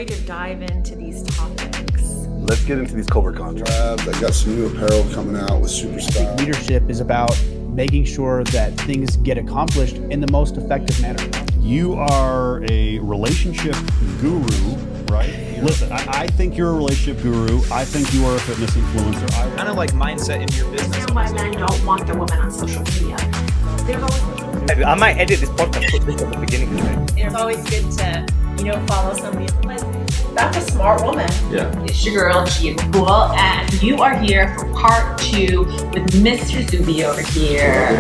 ready to dive into these topics. Let's get into these covert contracts. I got some new apparel coming out with super style. Leadership is about making sure that things get accomplished in the most effective manner. You are a relationship guru, right? Listen, I think you're a relationship guru. I think you are a fitness influencer. Kind of like mindset in your business. Why men don't want their women on social media. I might edit this podcast, put this at the beginning. It's always good to, follow somebody. That's a smart woman. Yeah. It's your girl, Gia Macool, and you are here for part 2 with Mr. Zuby over here.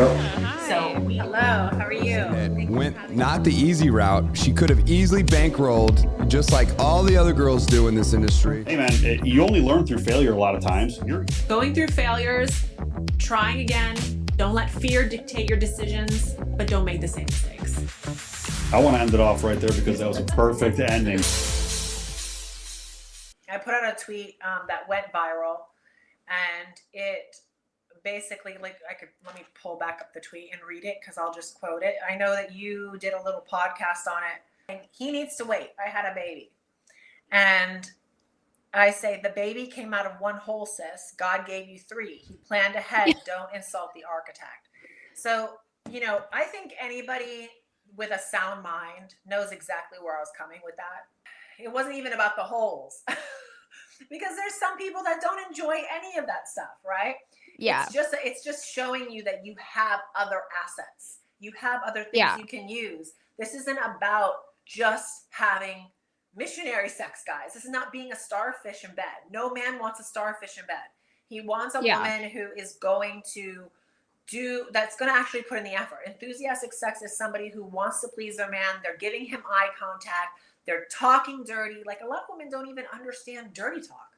So, hello, how are you? And went not the easy route. She could have easily bankrolled, just like all the other girls do in this industry. Hey man, you only learn through failure a lot of times. You're Going through failures, trying again. Don't let fear dictate your decisions, but don't make the same mistakes. I want to end it off right there because that was a perfect ending. I put out a tweet that went viral, and it basically, let me pull back up the tweet and read it because I'll just quote it. I know that you did a little podcast on it. And he needs to wait. I had a baby. And I say, the baby came out of one hole, sis. God gave you 3. He planned ahead. Don't insult the architect. So, I think anybody with a sound mind knows exactly where I was coming with that. It wasn't even about the holes. Because there's some people that don't enjoy any of that stuff, right? Yeah. It's just showing you that you have other assets. You have other things you can use. This isn't about just having missionary sex, guys. This is not being a starfish in bed. No man wants a starfish in bed. He wants a woman who is going to that's going to actually put in the effort. Enthusiastic sex is somebody who wants to please their man. They're giving him eye contact. They're talking dirty. Like, a lot of women don't even understand dirty talk.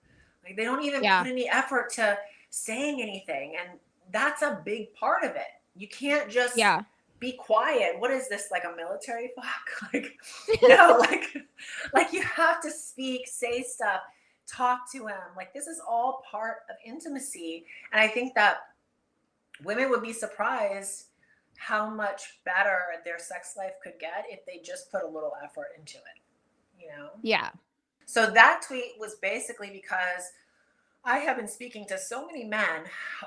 Like, they don't even put any effort to saying anything. And that's a big part of it. You can't just be quiet. What is this, like a military fuck? Like, no, like you have to speak, say stuff, talk to him. Like, this is all part of intimacy. And I think that women would be surprised how much better their sex life could get if they just put a little effort into it. Yeah. So that tweet was basically because I have been speaking to so many men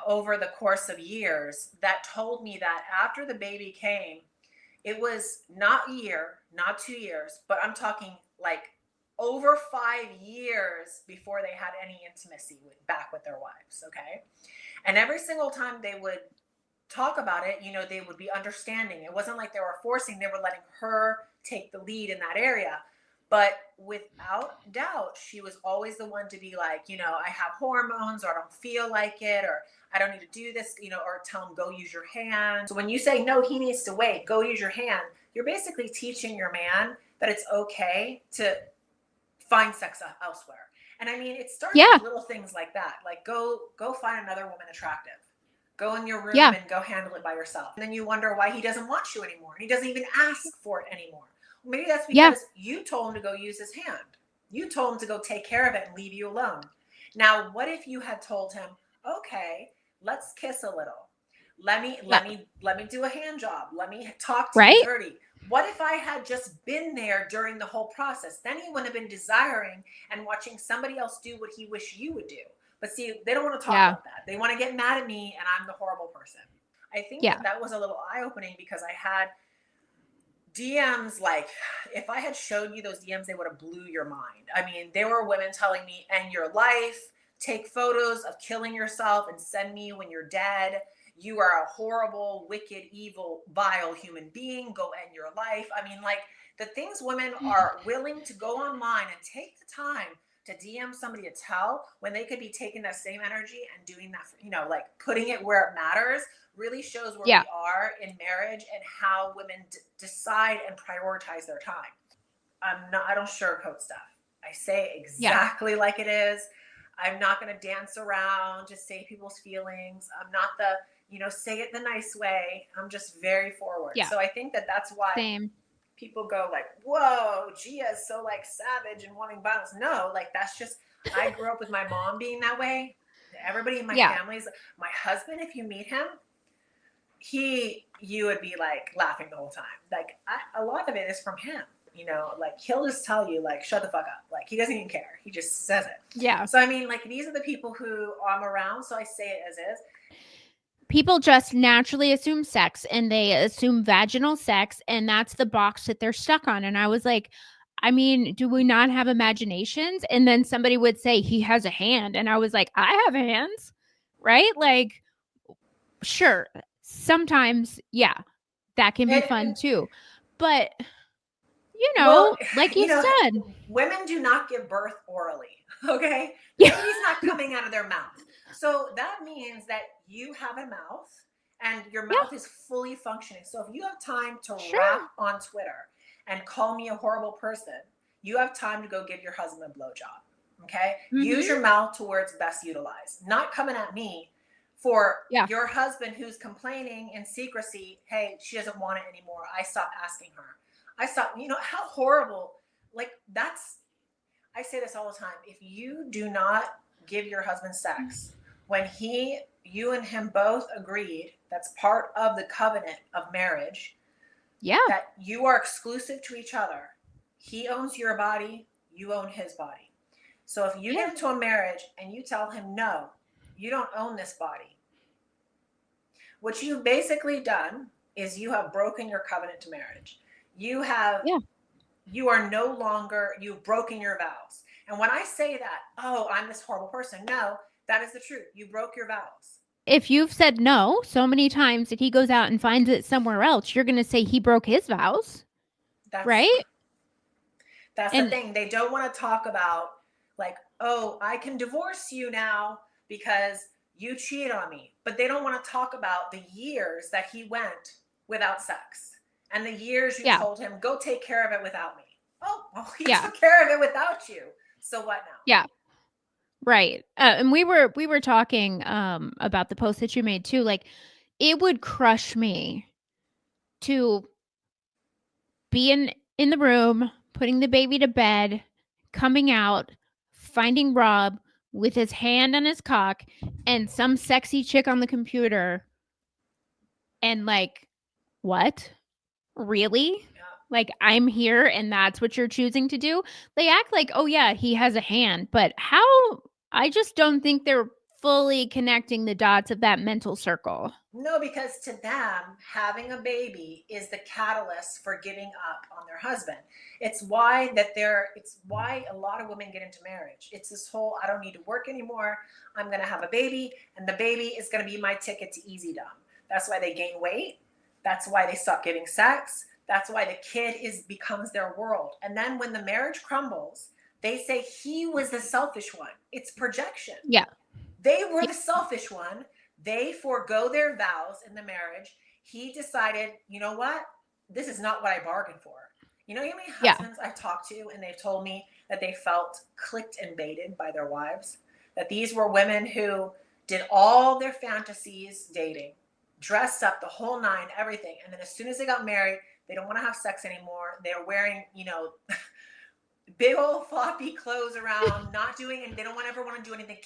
over the course of years that told me that after the baby came, it was not a year, not 2 years, but I'm talking like over 5 years before they had any intimacy back with their wives. Okay. And every single time they would talk about it, they would be understanding. It wasn't like they were forcing, they were letting her take the lead in that area. But without doubt, she was always the one to be like, I have hormones, or I don't feel like it, or I don't need to do this, or tell him, go use your hand. So when you say, no, he needs to wait, go use your hand, you're basically teaching your man that it's okay to find sex elsewhere. And I mean, it starts with little things like that. Like, go find another woman attractive. Go in your room and go handle it by yourself. And then you wonder why he doesn't want you anymore. And he doesn't even ask for it anymore. Maybe that's because you told him to go use his hand. You told him to go take care of it and leave you alone. Now, what if you had told him, okay, let's kiss a little. Let me do a hand job. Let me talk to you dirty. What if I had just been there during the whole process? Then he wouldn't have been desiring and watching somebody else do what he wished you would do. But see, they don't want to talk about that. They want to get mad at me and I'm the horrible person. I think that was a little eye-opening because I had DMs, like, if I had showed you those DMs, they would have blew your mind. I mean, there were women telling me, end your life, take photos of killing yourself and send me when you're dead. You are a horrible, wicked, evil, vile human being. Go end your life. I mean, like, the things women are willing to go online and take the time to DM somebody to tell when they could be taking that same energy and doing that, like putting it where it matters, really shows where we are in marriage and how women decide and prioritize their time. I don't sugarcoat stuff. I say exactly like it is. I'm not going to dance around to save people's feelings. I'm not say it the nice way. I'm just very forward. Yeah. So I think that's why people go like, whoa, Gia's so like savage and wanting violence. No, like that's just, I grew up with my mom being that way. Everybody in my family's, my husband, if you meet him, you would be like laughing the whole time. Like a lot of it is from him. you know, like he'll just tell you like, shut the fuck up. Like he doesn't even care. He just says it. Yeah. So I mean, like these are the people who I'm around. So I say it as is. People just naturally assume sex, and they assume vaginal sex, and that's the box that they're stuck on. And I was like, I mean, do we not have imaginations? And then somebody would say he has a hand, and I was like, I have hands, right? Like, sure, sometimes, yeah, that can be fun too. But you know, Well, like you said, women do not give birth orally. Okay, Yeah. baby's not coming out of their mouth. So that means that you have a mouth and your mouth is fully functioning. So if you have time to rap on Twitter and call me a horrible person, you have time to go give your husband a blowjob. Okay, use your mouth to where it's best utilized. Not coming at me for your husband who's complaining in secrecy. Hey, she doesn't want it anymore. I stopped asking her. I stopped. You know how horrible. Like that's. I say this all the time. If you do not give your husband sex when you and him both agreed, that's part of the covenant of marriage. Yeah. That you are exclusive to each other. He owns your body. You own his body. So if you get into a marriage and you tell him, no, you don't own this body. What you've basically done is you have broken your covenant to marriage. You are no longer, you've broken your vows. And when I say that, oh, I'm this horrible person. No, that is the truth. You broke your vows. If you've said no so many times that he goes out and finds it somewhere else, you're going to say he broke his vows. Right? That's the thing. They don't want to talk about like, oh, I can divorce you now because you cheated on me. But they don't want to talk about the years that he went without sex. And the years you told him, go take care of it without me. Oh, well, he took care of it without you. So what now? Yeah. Right. And we were talking about the post that you made too. Like, it would crush me to be in the room, putting the baby to bed, coming out, finding Rob with his hand on his cock and some sexy chick on the computer. And like, what? Really? Like, I'm here and that's what you're choosing to do? They act like, oh yeah, he has a hand, but how? I just don't think they're fully connecting the dots of that mental circle. No, because to them, having a baby is the catalyst for giving up on their husband. It's why a lot of women get into marriage. It's this whole, I don't need to work anymore. I'm going to have a baby and the baby is going to be my ticket to easydom. That's why they gain weight. That's why they stop giving sex. That's why the kid becomes their world. And then when the marriage crumbles, they say he was the selfish one. It's projection. Yeah. They were the selfish one. They forego their vows in the marriage. He decided, you know what? This is not what I bargained for. You know how many husbands I've talked to and they've told me that they felt clicked and baited by their wives? That these were women who did all their fantasies dating, dressed up the whole nine, everything. And then as soon as they got married, they don't want to have sex anymore. They're wearing, big old floppy clothes around, not doing, and they don't ever want to do anything.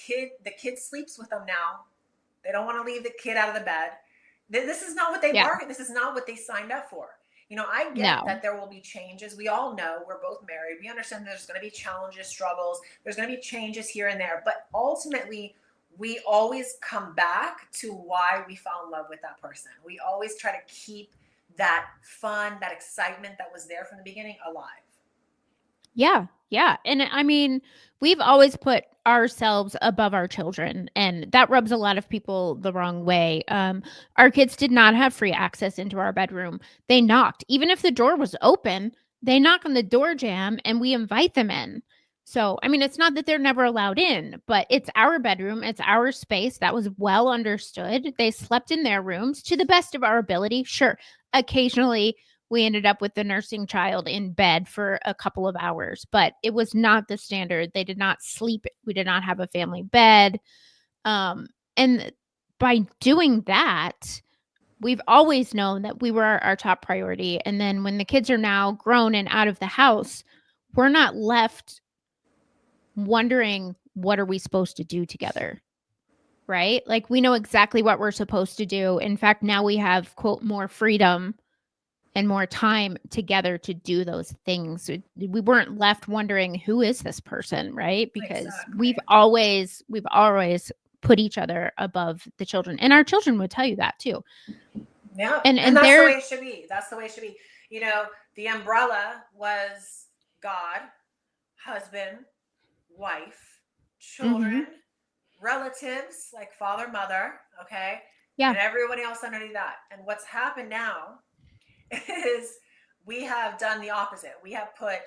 The kid sleeps with them now. They don't want to leave the kid out of the bed. This is not what they bargained. This is not what they signed up for. I get that there will be changes. We all know, we're both married. We understand there's going to be challenges, struggles. There's going to be changes here and there. But ultimately, we always come back to why we fell in love with that person. We always try to keep that fun, that excitement that was there from the beginning alive. Yeah. Yeah. And I mean, we've always put ourselves above our children, and that rubs a lot of people the wrong way. Our kids did not have free access into our bedroom. They knocked. Even if the door was open, they knock on the door jamb and we invite them in. So, I mean, it's not that they're never allowed in, but it's our bedroom. It's our space. That was well understood. They slept in their rooms to the best of our ability. Sure. Occasionally, we ended up with the nursing child in bed for a couple of hours, but it was not the standard. They did not sleep. We did not have a family bed. And by doing that, we've always known that we were our top priority. And then when the kids are now grown and out of the house, we're not left wondering, what are we supposed to do together? Right? Like, we know exactly what we're supposed to do. In fact, now we have, quote, more freedom and more time together to do those things. We weren't left wondering, who is this person, right? Because Exactly. we've always put each other above the children, and our children would tell you that too. Yeah. And that's the they're way it should be. That's the way it should be. You know, the umbrella was God, husband, wife, children, relatives like father, mother, okay? Yeah. And everybody else underneath that. And what's happened now is we have done the opposite. We have put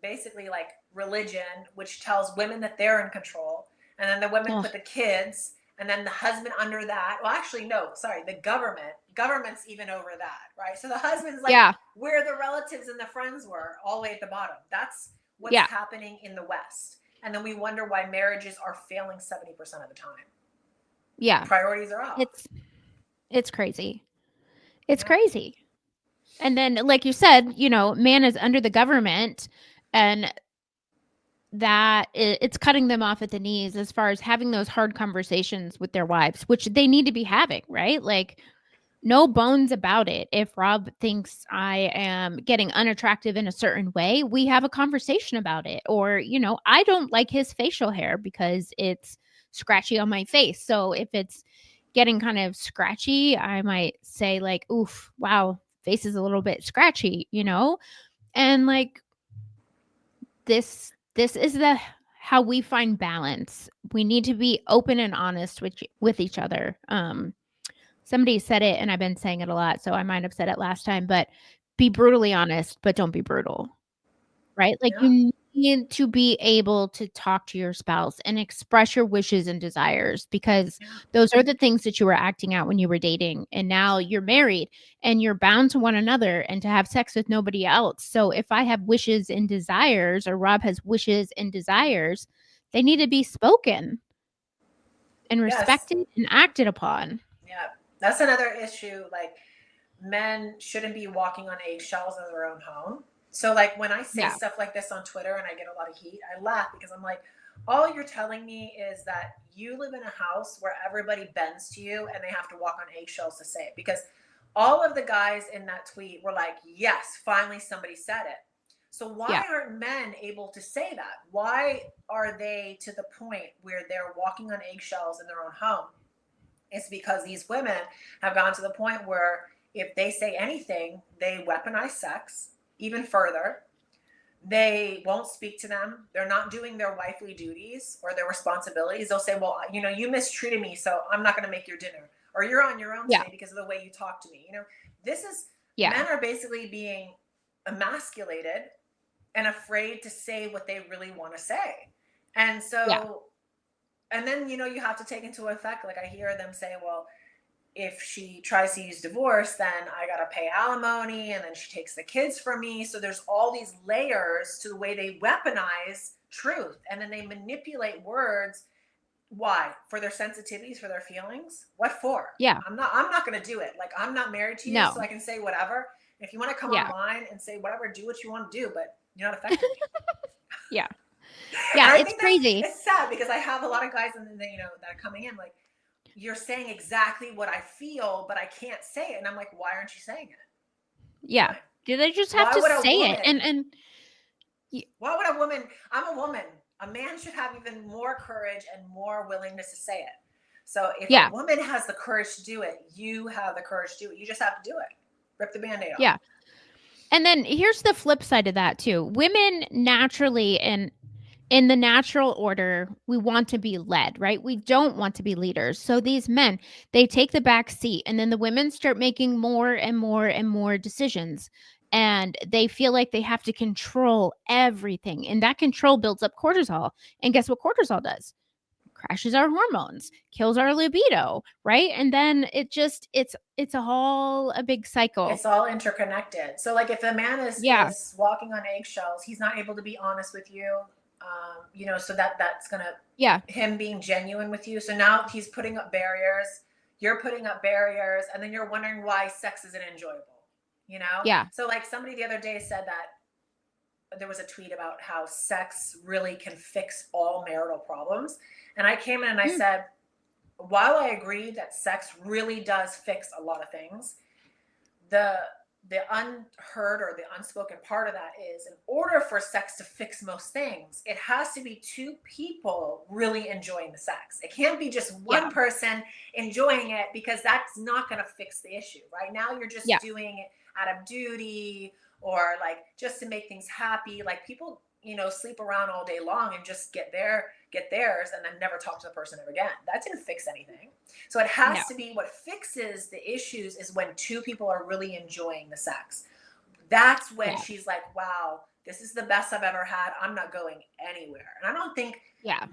basically like religion, which tells women that they're in control. And then the women put the kids, and then the husband under that. Well, actually, no, sorry, the government's even over that, right? So the husband's like where the relatives and the friends were, all the way at the bottom. That's what's happening in the West. And then we wonder why marriages are failing 70% of the time. Yeah. Priorities are off. It's crazy. It's crazy. And then, like you said, you know, man is under the government, and that it's cutting them off at the knees as far as having those hard conversations with their wives, which they need to be having, right? Like, no bones about it. If Rob thinks I am getting unattractive in a certain way, we have a conversation about it. Or, you know, I don't like his facial hair because it's scratchy on my face. So if it's getting kind of scratchy, I might say like, oof, wow, face is a little bit scratchy, you know? And like, this is how we find balance. We need to be open and honest with each other. Somebody said it, and I've been saying it a lot, so I might have said it last time, but be brutally honest, but don't be brutal, right? Like, you need to be able to talk to your spouse and express your wishes and desires, because those are the things that you were acting out when you were dating, and now you're married and you're bound to one another and to have sex with nobody else. So if I have wishes and desires, or Rob has wishes and desires, they need to be spoken and respected and acted upon. Yeah. That's another issue. Like, men shouldn't be walking on eggshells in their own home. So like when I say stuff like this on Twitter and I get a lot of heat, I laugh because I'm like, all you're telling me is that you live in a house where everybody bends to you and they have to walk on eggshells to say it. Because all of the guys in that tweet were like, yes, finally somebody said it. So why aren't men able to say that? Why are they to the point where they're walking on eggshells in their own home? It's because these women have gone to the point where if they say anything, they weaponize sex even further. They won't speak to them. They're not doing their wifely duties or their responsibilities. They'll say, well, you know, you mistreated me, so I'm not going to make your dinner. Or you're on your own today because of the way you talk to me. You know, this is, men are basically being emasculated and afraid to say what they really want to say. And so, and then, you know, you have to take into effect, like I hear them say, well, if she tries to use divorce, then I got to pay alimony, and then she takes the kids from me. So there's all these layers to the way they weaponize truth, and then they manipulate words. Why? For their sensitivities, for their feelings? What for? Yeah. I'm not going to do it. Like, I'm not married to you, so I can say whatever. If you want to come online and say whatever, do what you want to do, but you're not affecting me. Yeah, it's crazy. It's sad because I have a lot of guys, and you know, that are coming in like, you're saying exactly what I feel, but I can't say it. And I'm like, why aren't you saying it? Yeah. Do they just have to say it? And why would a woman, I'm a woman, a man should have even more courage and more willingness to say it. So if a woman has the courage to do it, you have the courage to do it. You just have to do it. Rip the Band-Aid off. Yeah. And then here's the flip side of that too. Women naturally, and in the natural order, we want to be led, right? We don't want to be leaders. So these men, they take the back seat, and then the women start making more and more and more decisions. And they feel like they have to control everything. And that control builds up cortisol. And guess what cortisol does? Crashes our hormones, kills our libido, right? And then it's a big cycle. It's all interconnected. So like if a man is walking on eggshells, he's not able to be honest with you. You know, so that's gonna him being genuine with you. So now he's putting up barriers, you're putting up barriers, and then you're wondering why sex isn't enjoyable. You know? Yeah. So like somebody the other day said that there was a tweet about how sex really can fix all marital problems. And I came in and I said, while I agree that sex really does fix a lot of things, the the unheard or the unspoken part of that is, in order for sex to fix most things, it has to be two people really enjoying the sex. It can't be just one person enjoying it, because that's not going to fix the issue. Right now, you're just doing it out of duty, or like just to make things happy. Like people, you know, sleep around all day long and just get theirs and then never talk to the person ever again. That didn't fix anything. So it has to be, what fixes the issues is when two people are really enjoying the sex. That's when she's like, wow, this is the best I've ever had. I'm not going anywhere. And I don't think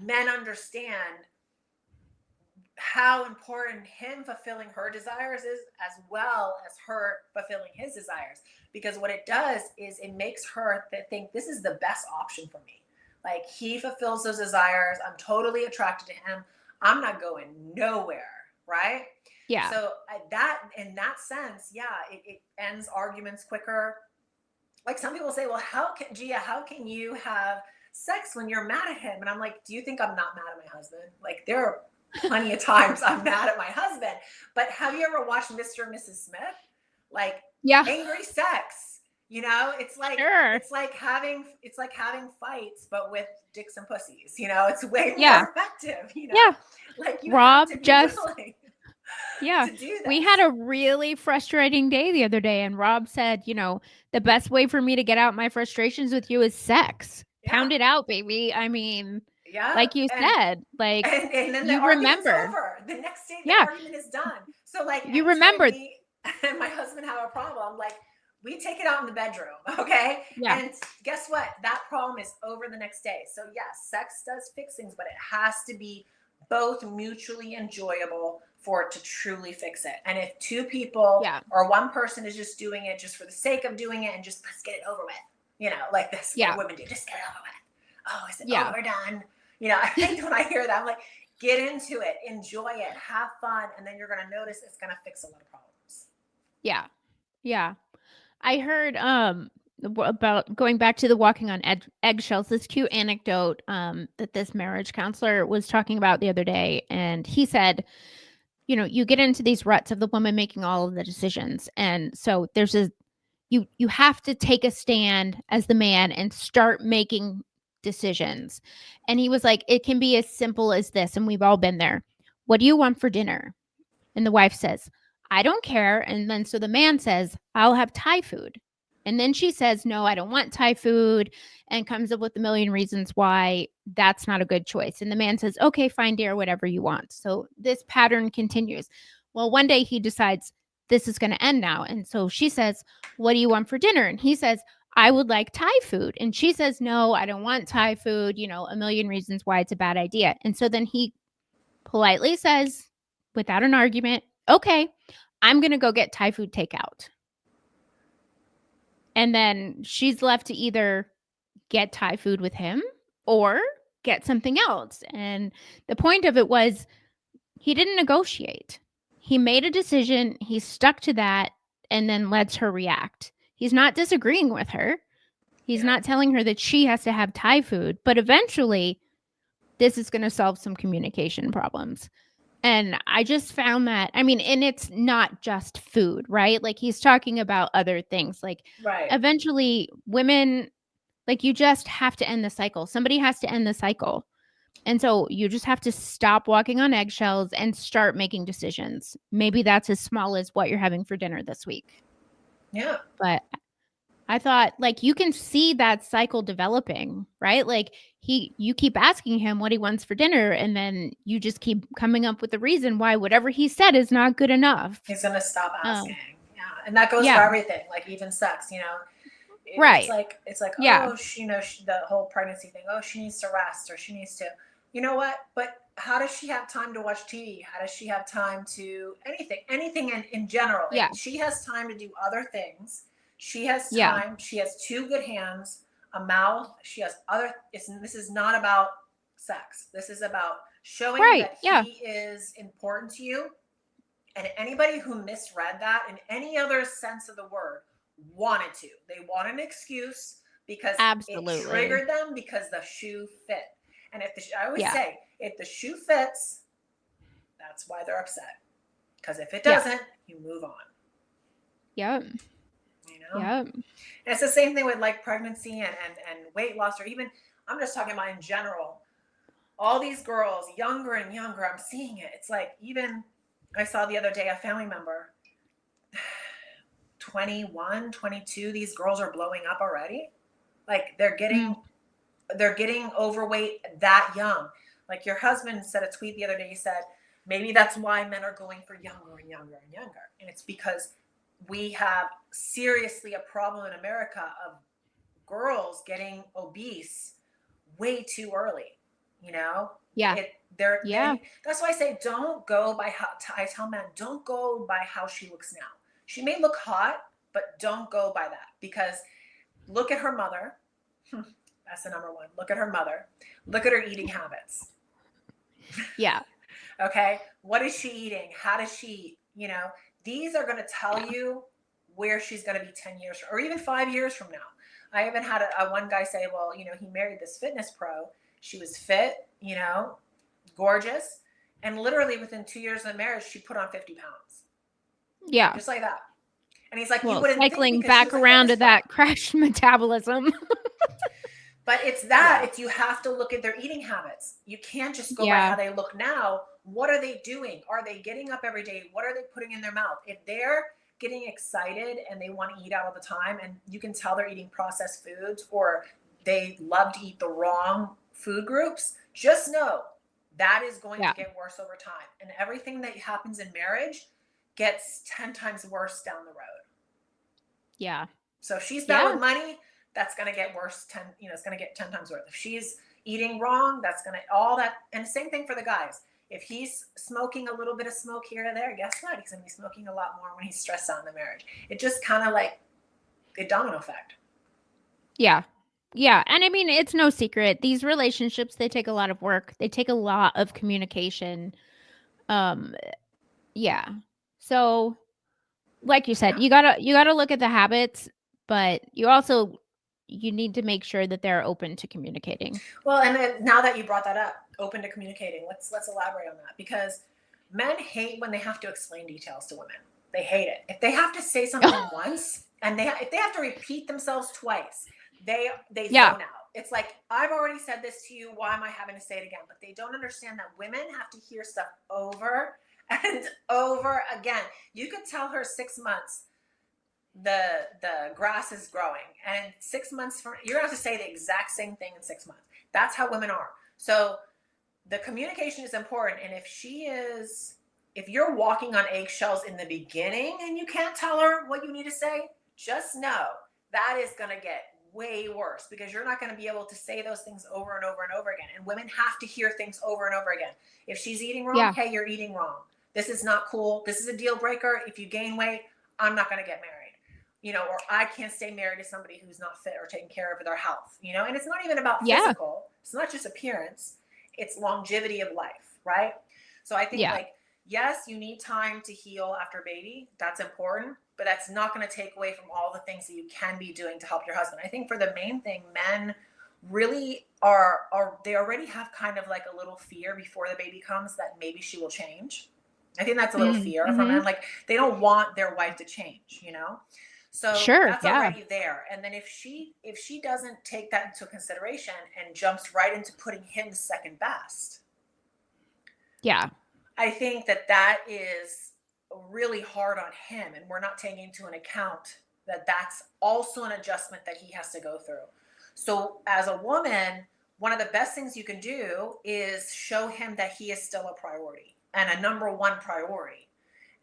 men understand how important him fulfilling her desires is, as well as her fulfilling his desires. Because what it does is it makes her think this is the best option for me. Like, he fulfills those desires. I'm totally attracted to him. I'm not going nowhere. Right? Yeah. So that, in that sense, it ends arguments quicker. Like, some people say, well, how can you have sex when you're mad at him? And I'm like, do you think I'm not mad at my husband? Like, there are plenty of times I'm mad at my husband. But have you ever watched Mr. and Mrs. Smith? Like, angry sex. You know, it's like having fights, but with dicks and pussies. You know, it's way more effective. You know, like you Rob have to be just willing to do that. We had a really frustrating day the other day, and Rob said, you know, the best way for me to get out my frustrations with you is sex. Pound it out, baby. I mean, like you said, like, and then you the remember over. The next day the argument is done. So like, you remember me and my husband have a problem, like, we take it out in the bedroom, okay? And guess what? That problem is over the next day. So yes, sex does fix things, but it has to be both mutually enjoyable for it to truly fix it. And if two people or one person is just doing it just for the sake of doing it and just, let's get it over with, you know, like this, what women do, just get it over with. Oh, is it overdone? You know, I think when I hear that, I'm like, get into it, enjoy it, have fun, and then you're going to notice it's going to fix a lot of problems. Yeah. Yeah. I heard about, going back to the walking on eggshells, this cute anecdote that this marriage counselor was talking about the other day. And he said, you know, you get into these ruts of the woman making all of the decisions. And so there's you have to take a stand as the man and start making decisions. And he was like, it can be as simple as this. And we've all been there. What do you want for dinner? And the wife says, I don't care. And then so the man says, I'll have Thai food. And then she says, no, I don't want Thai food, and comes up with a million reasons why that's not a good choice. And the man says, okay, fine, dear, whatever you want. So this pattern continues. Well, one day he decides this is going to end now. And so she says, what do you want for dinner? And he says, I would like Thai food. And she says, no, I don't want Thai food. You know, a million reasons why it's a bad idea. And so then he politely says, without an argument, okay, I'm going to go get Thai food takeout. And then she's left to either get Thai food with him or get something else. And the point of it was, he didn't negotiate. He made a decision. He stuck to that and then lets her react. He's not disagreeing with her. He's not telling her that she has to have Thai food. But eventually, this is going to solve some communication problems. And I just found that, I mean, and it's not just food, right? Like, he's talking about other things. Like, eventually women, like, you just have to end the cycle. Somebody has to end the cycle. And so you just have to stop walking on eggshells and start making decisions. Maybe that's as small as what you're having for dinner this week. Yeah. But I thought, like, you can see that cycle developing, right? Like, you keep asking him what he wants for dinner, and then you just keep coming up with the reason why whatever he said is not good enough. He's going to stop asking. And that goes for everything, like even sex, you know. It's like, oh, the whole pregnancy thing. Oh, she needs to rest, or she needs to, you know what? But how does she have time to watch TV? How does she have time to anything in general? Yeah. And she has time to do other things. She has time. She has two good hands, a mouth. She has this is not about sex. This is about showing that he is important to you. And anybody who misread that in any other sense of the word wanted to. They want an excuse because it triggered them because the shoe fit. And I always say, if the shoe fits, that's why they're upset. Because if it doesn't, you move on. Yep. Yeah. know? Yeah. And it's the same thing with like pregnancy and weight loss, or even, I'm just talking about in general, all these girls, younger and younger, I'm seeing it. It's like, even I saw the other day a family member, 21, 22, these girls are blowing up already. Like they're getting overweight that young. Like your husband said a tweet the other day, he said, maybe that's why men are going for younger and younger and younger. And it's because we have seriously a problem in America of girls getting obese way too early, you know? Yeah. That's why I say don't go by how, I tell men, don't go by how she looks now. She may look hot, but don't go by that, because look at her mother. That's the number one. Look at her mother. Look at her eating habits. Yeah. Okay. What is she eating? How does she eat? You know, these are going to tell you where she's going to be 10 years or even 5 years from now. I even had a one guy say, well, you know, he married this fitness pro. She was fit, you know, gorgeous. And literally within 2 years of the marriage, she put on 50 pounds. Yeah. Just like that. And he's like, well, you wouldn't cycling think, back around to that crashed metabolism. But it's that, it's, you have to look at their eating habits. You can't just go by how they look now. What are they doing? Are they getting up every day? What are they putting in their mouth? If they're getting excited and they want to eat out all the time, and you can tell they're eating processed foods, or they love to eat the wrong food groups, just know that is going to get worse over time. And everything that happens in marriage gets 10 times worse down the road. Yeah. So if she's bad with money, that's going to get worse. It's going to get 10 times worse. If she's eating wrong, that's going to all that. And same thing for the guys. If he's smoking a little bit of smoke here or there, guess what? He's going to be smoking a lot more when he's stressed out in the marriage. It just kind of like a domino effect. Yeah. Yeah. And I mean, it's no secret. These relationships, they take a lot of work. They take a lot of communication. Yeah. So like you said, you gotta look at the habits, but you need to make sure that they're open to communicating. Well, and then now that you brought that up, open to communicating, let's elaborate on that, because men hate when they have to explain details to women. They hate it. If they have to say something once, and if they have to repeat themselves twice, they zone out. It's like, I've already said this to you. Why am I having to say it again? But they don't understand that women have to hear stuff over and over again. You could tell her 6 months the grass is growing, and 6 months from, you're going to have to say the exact same thing in 6 months. That's how women are. So the communication is important. And if you're walking on eggshells in the beginning and you can't tell her what you need to say, just know that is going to get way worse, because you're not going to be able to say those things over and over and over again. And women have to hear things over and over again. If she's eating wrong, hey, you're eating wrong. This is not cool. This is a deal breaker. If you gain weight, I'm not going to get married. You know, or I can't stay married to somebody who's not fit or taking care of their health, you know. And it's not even about physical. It's not just appearance. It's longevity of life, right? So I think like, yes, you need time to heal after baby. That's important, but that's not going to take away from all the things that you can be doing to help your husband. I think for the main thing, men really they already have kind of like a little fear before the baby comes that maybe she will change. I think that's a little fear from men. Like, they don't want their wife to change, you know? So that's already there. And then if she doesn't take that into consideration and jumps right into putting him second best, I think that is really hard on him. And we're not taking into an account that that's also an adjustment that he has to go through. So as a woman, one of the best things you can do is show him that he is still a priority and a number one priority.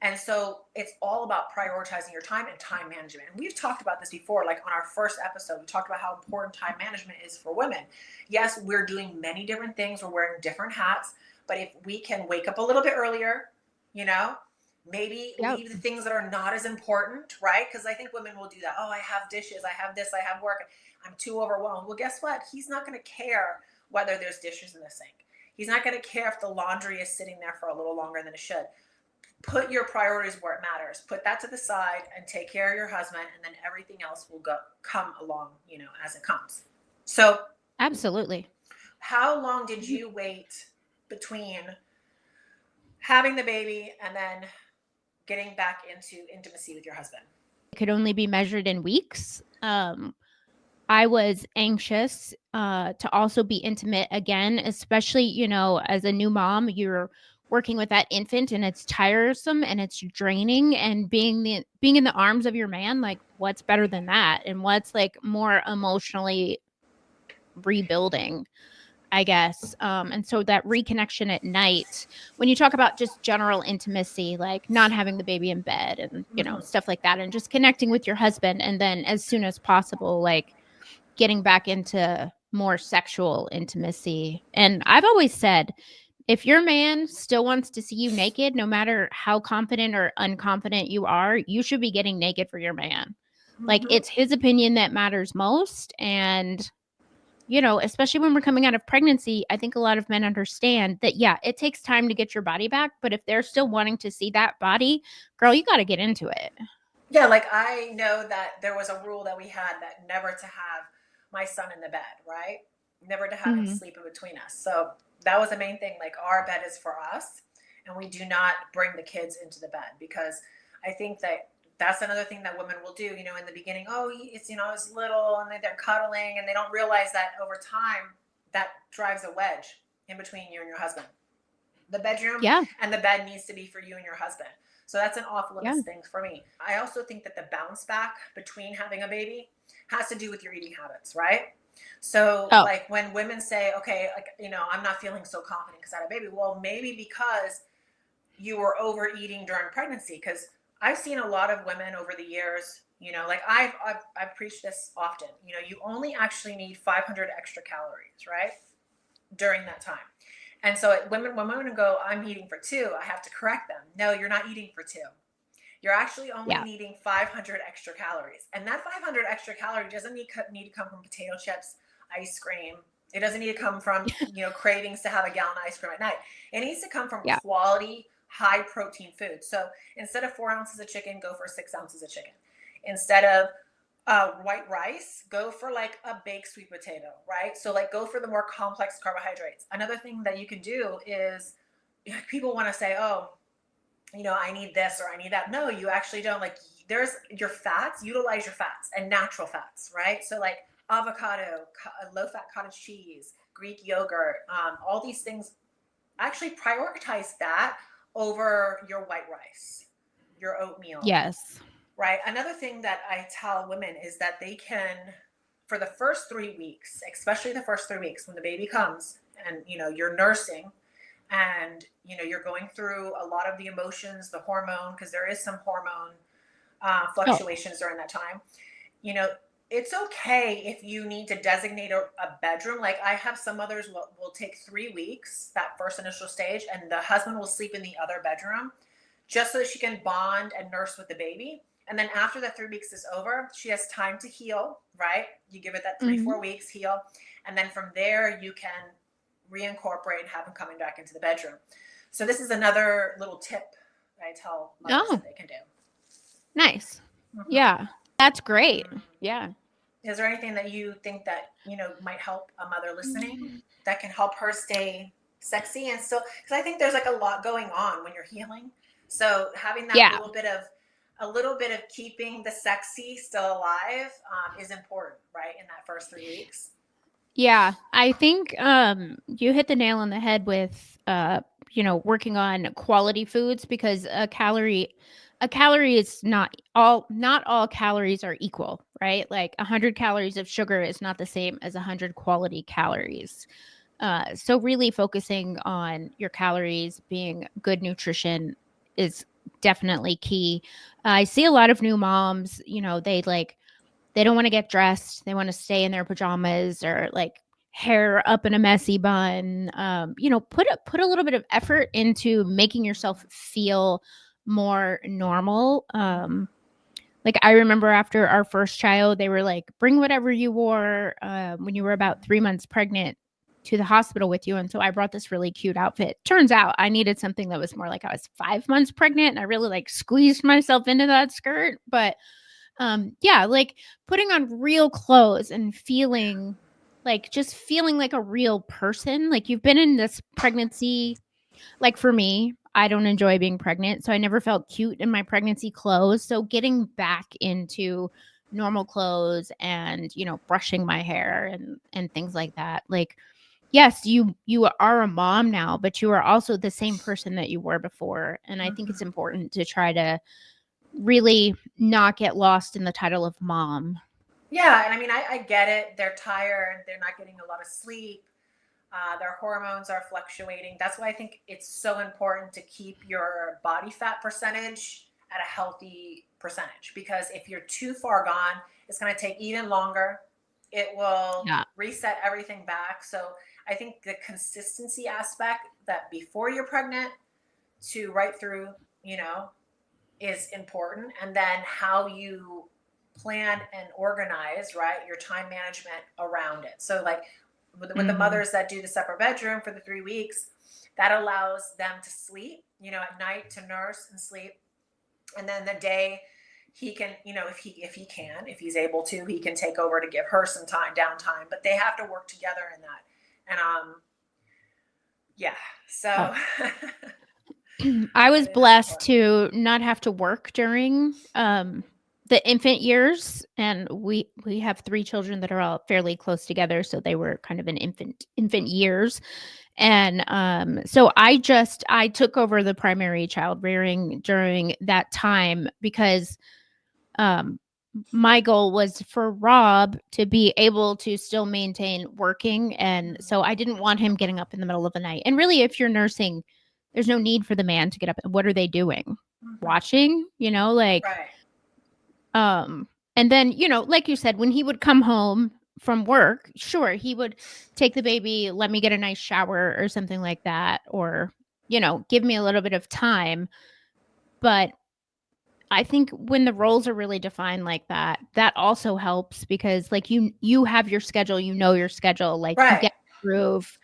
And so it's all about prioritizing your time and time management. And we've talked about this before, like on our first episode, we talked about how important time management is for women. Yes, we're doing many different things. We're wearing different hats. But if we can wake up a little bit earlier, you know, maybe leave the things that are not as important, right? Because I think women will do that. Oh, I have dishes, I have this, I have work, I'm too overwhelmed. Well, guess what? He's not going to care whether there's dishes in the sink. He's not going to care if the laundry is sitting there for a little longer than it should. Put your priorities where it matters. Put that to the side and take care of your husband, and then everything else will come along, you know, as it comes. So absolutely. How long did you wait between having the baby and then getting back into intimacy with your husband? could only be measured in weeks. I was anxious to also be intimate again, especially, you know, as a new mom, you're working with that infant and it's tiresome and it's draining, and being in the arms of your man, like what's better than that? And what's like more emotionally rebuilding, I guess. And so that reconnection at night, when you talk about just general intimacy, like not having the baby in bed and, you know, stuff like that, and just connecting with your husband, and then as soon as possible, like getting back into more sexual intimacy. And I've always said, if your man still wants to see you naked, no matter how confident or unconfident you are, you should be getting naked for your man. Like, it's his opinion that matters most. And, you know, especially when we're coming out of pregnancy, I think a lot of men understand that, yeah, it takes time to get your body back. But if they're still wanting to see that body, girl, you got to get into it. Yeah, like I know that there was a rule that we had that never to have my son in the bed, right? Never to have him sleep in between us. So that was the main thing. Like, our bed is for us, and we do not bring the kids into the bed, because I think that that's another thing that women will do, you know, in the beginning. Oh, it's, you know, it's little, and they're cuddling, and they don't realize that over time that drives a wedge in between you and your husband. The bedroom and the bed needs to be for you and your husband. So that's an awful lot of things for me. I also think that the bounce back between having a baby has to do with your eating habits, right? So like when women say, okay, like, you know, I'm not feeling so confident because I had a baby. Well, maybe because you were overeating during pregnancy. Because I've seen a lot of women over the years, you know, like I've preached this often, you know, you only actually need 500 extra calories, right? During that time. And so when women go, I'm eating for 2, I have to correct them. No, you're not eating for 2. You're actually only needing 500 extra calories. And that 500 extra calorie doesn't need to come from potato chips, ice cream. It doesn't need to come from, you know, cravings to have a gallon of ice cream at night. It needs to come from quality, high protein food. So instead of 4 ounces of chicken, go for 6 ounces of chicken. Instead of white rice, go for like a baked sweet potato, right? So like go for the more complex carbohydrates. Another thing that you can do is, people want to say, oh, you know, I need this or I need that. No, you actually don't. Like, there's your fats, utilize your fats and natural fats, right? So like avocado, low fat cottage cheese, Greek yogurt, all these things, actually prioritize that over your white rice, your oatmeal. Yes. Right. Another thing that I tell women is that they can, for the first 3 weeks, especially the first 3 weeks when the baby comes and, you know, you're nursing and, you know, you're going through a lot of the emotions, the hormone, because there is some hormone fluctuations during that time. You know, it's okay if you need to designate a bedroom. Like I have some mothers will take 3 weeks, that first initial stage, and the husband will sleep in the other bedroom just so that she can bond and nurse with the baby. And then after the 3 weeks is over, she has time to heal, right? You give it that 3-4 weeks, heal. And then from there, you can reincorporate and have them coming back into the bedroom. So this is another little tip that I tell mothers that they can do. Nice. Yeah, that's great. Yeah. Is there anything that you think that, you know, might help a mother listening that can help her stay sexy and still, because I think there's like a lot going on when you're healing. So having that a little bit of keeping the sexy still alive is important, right? In that first 3 weeks. Yeah, I think you hit the nail on the head with you know, working on quality foods, because a calorie is not all calories are equal, right? Like 100 calories of sugar is not the same as 100 quality calories. So really focusing on your calories, being good nutrition is definitely key. I see a lot of new moms, you know, they don't want to get dressed. They want to stay in their pajamas or like hair up in a messy bun. You know, put a little bit of effort into making yourself feel more normal. Like I remember after our first child, they were like, bring whatever you wore when you were about 3 months pregnant to the hospital with you. And so I brought this really cute outfit. Turns out I needed something that was more like I was 5 months pregnant, and I really like squeezed myself into that skirt. But yeah, like putting on real clothes and feeling like a real person. Like you've been in this pregnancy Like for me, I don't enjoy being pregnant, so I never felt cute in my pregnancy clothes. So getting back into normal clothes and, you know, brushing my hair and things like that. Like, yes, you are a mom now, but you are also the same person that you were before. And I think it's important to try to really not get lost in the title of mom. Yeah, and I mean, I get it. They're tired. They're not getting a lot of sleep. Their hormones are fluctuating. That's why I think it's so important to keep your body fat percentage at a healthy percentage, because if you're too far gone, it's going to take even longer. It will reset everything back. So I think the consistency aspect, that before you're pregnant to right through, you know, is important. And then how you plan and organize, right, your time management around it. So like with the mothers that do the separate bedroom for the 3 weeks, that allows them to sleep, you know, at night, to nurse and sleep. And then the day he can, you know, if he's able to, he can take over to give her some downtime, but they have to work together in that. And yeah, so I was blessed to not have to work during the infant years, and we have 3 children that are all fairly close together, so they were kind of in infant years. And so I took over the primary child rearing during that time because my goal was for Rob to be able to still maintain working. And so I didn't want him getting up in the middle of the night. And really, if you're nursing, there's no need for the man to get up. What are they doing? Watching, you know, like, and then, you know, like you said, when he would come home from work, sure, he would take the baby, let me get a nice shower or something like that, or, you know, give me a little bit of time. But I think when the roles are really defined like that, that also helps, because like you have your schedule, you know your schedule, like you get a groove,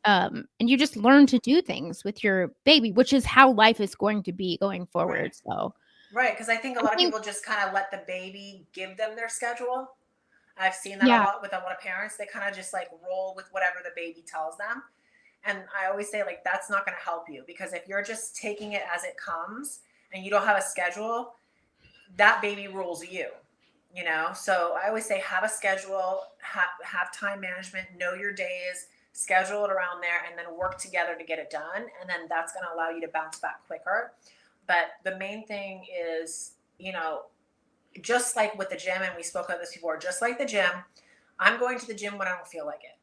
and you just learn to do things with your baby, which is how life is going to be going forward. So because I think a lot of people just kind of let the baby give them their schedule. I've seen that a lot with a lot of parents. They kind of just like roll with whatever the baby tells them. And I always say, like, that's not going to help you, because if you're just taking it as it comes and you don't have a schedule, that baby rules you, you know? So I always say, have a schedule, have time management, know your days, schedule it around there, and then work together to get it done. And then that's going to allow you to bounce back quicker. But the main thing is, you know, just like with the gym, and we spoke about this before, just like the gym, I'm going to the gym when I don't feel like it.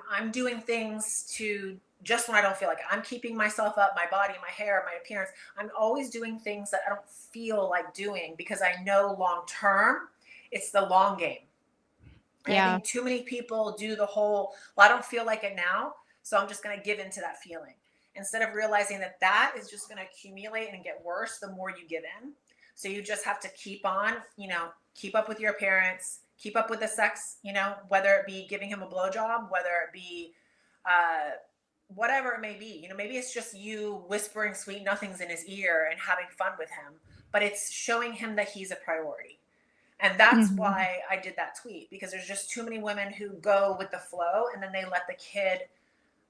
I'm doing things to just when I don't feel like it. I'm keeping myself up, my body, my hair, my appearance. I'm always doing things that I don't feel like doing, because I know long term, it's the long game. And I think too many people do the whole, well, I don't feel like it now, so I'm just going to give into that feeling, instead of realizing that that is just going to accumulate and get worse the more you give in. So you just have to keep on, you know, keep up with your appearance, keep up with the sex, you know, whether it be giving him a blowjob, whether it be whatever it may be. You know, maybe it's just you whispering sweet nothings in his ear and having fun with him, but it's showing him that he's a priority. And that's why I did that tweet, because there's just too many women who go with the flow, and then they let the kid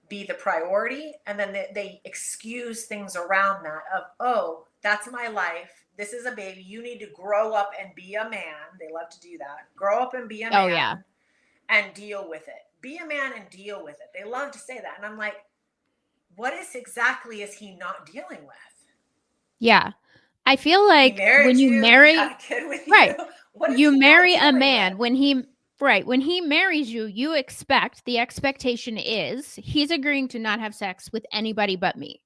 be the priority, and then they excuse things around that of, oh, that's my life. This is a baby. You need to grow up and be a man. They love to do that. Grow up and be a man and deal with it. Be a man and deal with it. They love to say that. And I'm like, what exactly is he not dealing with? Yeah. I feel like when you marry, you marry a man, when he marries you, you expect, the expectation is he's agreeing to not have sex with anybody but me.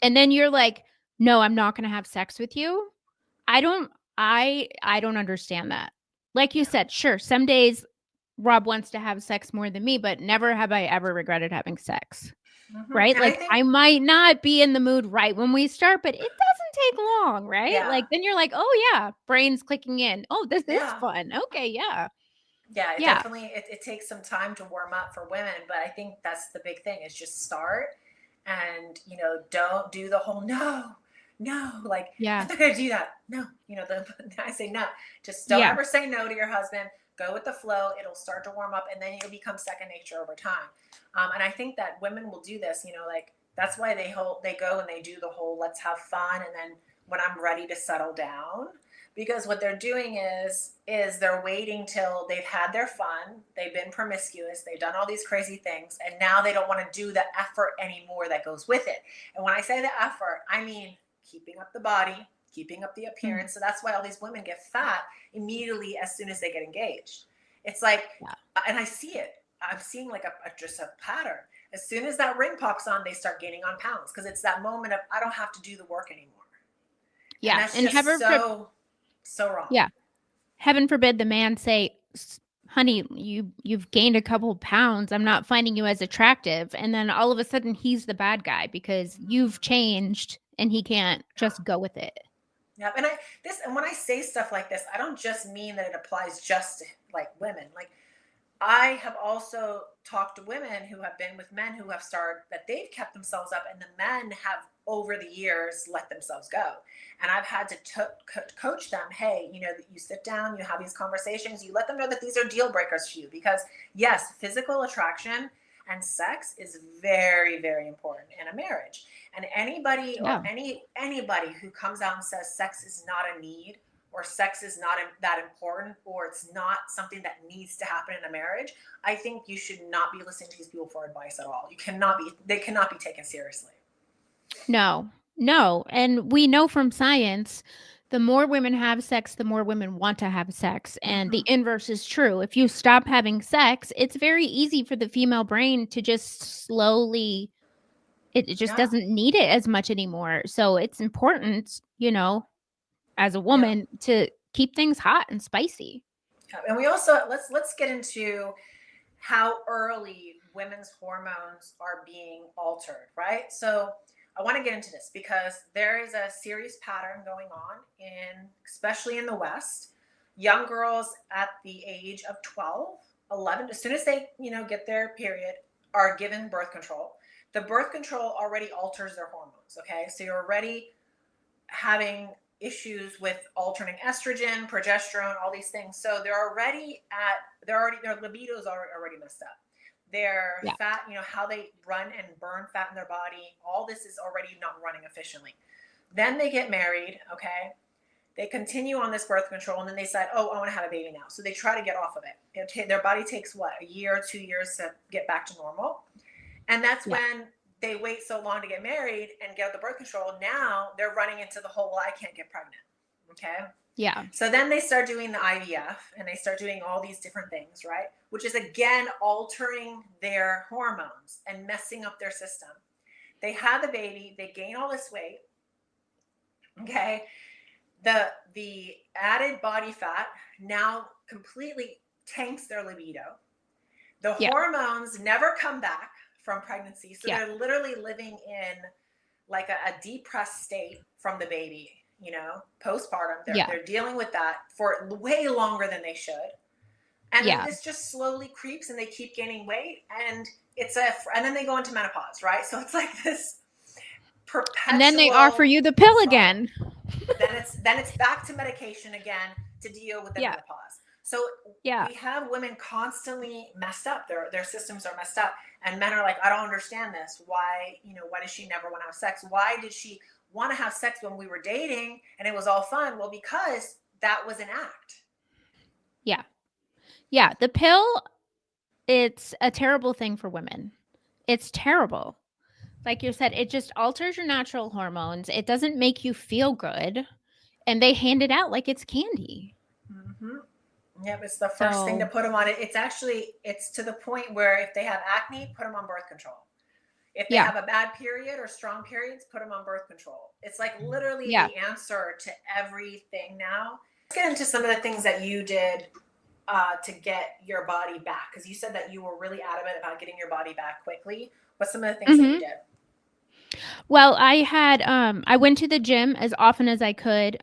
And then you're like, no, I'm not going to have sex with you. I don't understand that. Like you said, sure, some days Rob wants to have sex more than me, but never have I ever regretted having sex. Right? Like I might not be in the mood right when we start, but it doesn't take long, right? Like then you're like, oh yeah, brain's clicking in. Oh, this is fun. Okay, yeah. Yeah, definitely it takes some time to warm up for women, but I think that's the big thing, is just start, and, you know, don't do the whole no, like, I'm not gonna do that. No, you know, I say no. Just don't ever say no to your husband. Go with the flow. It'll start to warm up, and then it'll become second nature over time. And I think that women will do this, you know, like That's why they go and they do the whole let's have fun, and then when I'm ready to settle down, because what they're doing is they're waiting till they've had their fun, they've been promiscuous, they've done all these crazy things, and now they don't want to do the effort anymore that goes with it. And when I say the effort, I mean keeping up the body, keeping up the appearance. So that's why all these women get fat immediately as soon as they get engaged. It's like, and I see it. I'm seeing like just a pattern. As soon as that ring pops on, they start gaining on pounds because it's that moment of I don't have to do the work anymore. Yeah, and that's just so wrong. Yeah, heaven forbid the man say, "Honey, you've gained a couple of pounds. I'm not finding you as attractive," and then all of a sudden he's the bad guy because you've changed and he can't just go with it. Yeah, and when I say stuff like this, I don't just mean that it applies just to like women. Like I have also talked to women who have been with men who have started that they've kept themselves up, and the men have over the years let themselves go. And I've had to coach them. Hey, you sit down, you have these conversations, you let them know that these are deal breakers for you, because yes, physical attraction and sex is very, very important in a marriage. And anybody who comes out and says sex is not a need, or sex is not that important, or it's not something that needs to happen in a marriage, I think you should not be listening to these people for advice at all. They cannot be taken seriously. No. And we know from science, the more women have sex, the more women want to have sex. And the inverse is true. If you stop having sex, it's very easy for the female brain to just slowly, it just doesn't need it as much anymore. So it's important, as a woman to keep things hot and spicy. And we also, let's get into how early women's hormones are being altered, right? So I want to get into this because there is a serious pattern going on especially in the West. Young girls at the age of 12, 11, as soon as they, get their period, are given birth control. The birth control already alters their hormones. Okay. So you're already having issues with alternating estrogen, progesterone, all these things. So their libidos are already messed up. Their fat, how they run and burn fat in their body, all this is already not running efficiently. Then they get married, okay? They continue on this birth control, and then they decide, oh, I want to have a baby now. So they try to get off of it. Their body takes, a year or 2 years to get back to normal. And that's when they wait so long to get married and get the birth control. Now they're running into the whole, I can't get pregnant, okay? Yeah. So then they start doing the IVF, and they start doing all these different things, right? Which is again altering their hormones and messing up their system. They have the baby, they gain all this weight. Okay. The added body fat now completely tanks their libido. The hormones never come back from pregnancy. So they're literally living in like a depressed state from the baby. Postpartum, they're dealing with that for way longer than they should. And then this just slowly creeps, and they keep gaining weight, and and then they go into menopause, right? So it's like this perpetual. And then they offer you the pill again. Then it's back to medication again to deal with the menopause. So we have women constantly messed up. Their systems are messed up, and men are like, I don't understand this. Why does she never want to have sex? Why did she want to have sex when we were dating and it was all fun? Well, because that was an act. Yeah. The pill, it's a terrible thing for women. It's terrible. Like you said, it just alters your natural hormones. It doesn't make you feel good. And they hand it out like it's candy. Mm-hmm. Yep. It's the first thing to put them on it. It's to the point where if they have acne, put them on birth control. If they have a bad period or strong periods, put them on birth control. It's like literally the answer to everything now. Let's get into some of the things that you did to get your body back. Because you said that you were really adamant about getting your body back quickly. What's some of the things that you did? Well, I went to the gym as often as I could.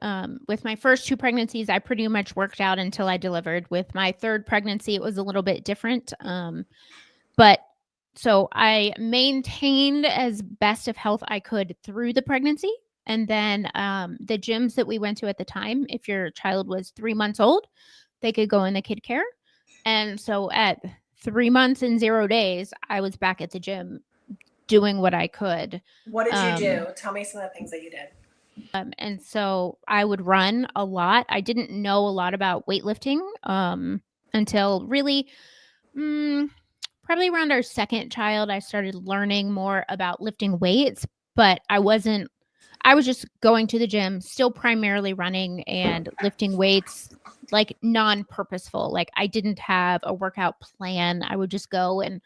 With my first 2 pregnancies, I pretty much worked out until I delivered. With my 3rd pregnancy, it was a little bit different. So I maintained as best of health I could through the pregnancy. And then the gyms that we went to at the time, if your child was 3 months old, they could go in the kid care. And so at 3 months and 0 days, I was back at the gym doing what I could. What did you do? Tell me some of the things that you did. And so I would run a lot. I didn't know a lot about weightlifting until really probably around our second child. I started learning more about lifting weights, but I was just going to the gym, still primarily running and lifting weights, like non-purposeful. Like I didn't have a workout plan. I would just go and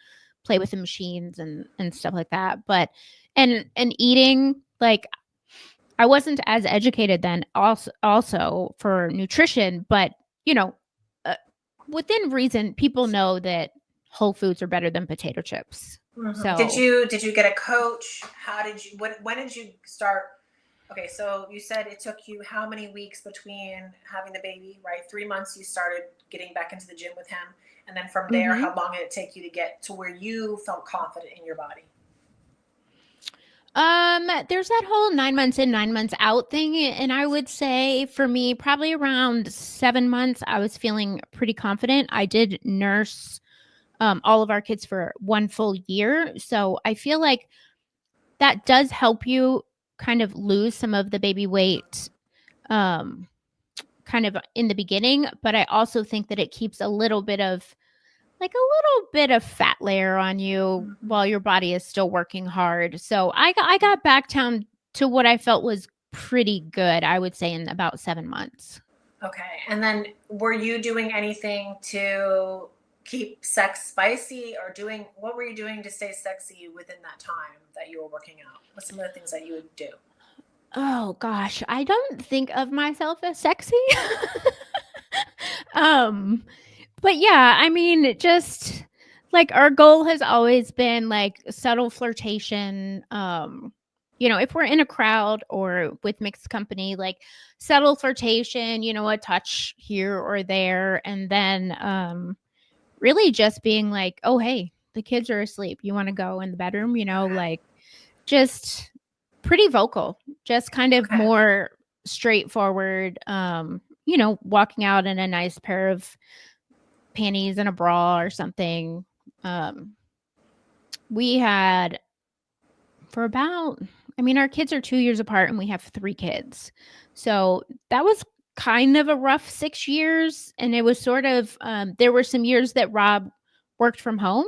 play with the machines and stuff like that. But and eating, like I wasn't as educated then also for nutrition, but you know, within reason, people know that whole foods are better than potato chips. Mm-hmm. So Did you get a coach? How did you when did you start? Okay, so you said it took you how many weeks between having the baby, right? 3 months you started getting back into the gym with him. And then from there, how long did it take you to get to where you felt confident in your body? There's that whole 9 months in, 9 months out thing. And I would say for me, probably around 7 months, I was feeling pretty confident. I did nurse all of our kids for 1 full year. So I feel like that does help you kind of lose some of the baby weight kind of in the beginning. But I also think that it keeps a little bit of fat layer on you while your body is still working hard. So I got back down to what I felt was pretty good, I would say, in about 7 months. Okay. And then were you doing anything to keep sex spicy or what were you doing to stay sexy within that time that you were working out? What's some of the things that you would do? Oh gosh, I don't think of myself as sexy. But yeah, I mean, just like our goal has always been like subtle flirtation. If we're in a crowd or with mixed company, like subtle flirtation, a touch here or there. And then really just being like, oh, hey, the kids are asleep. You want to go in the bedroom, like just pretty vocal, just kind of more straightforward, walking out in a nice pair of panties and a bra or something. We had our kids are 2 years apart and we have 3 kids. So that was kind of a rough 6 years. And it was sort of, there were some years that Rob worked from home.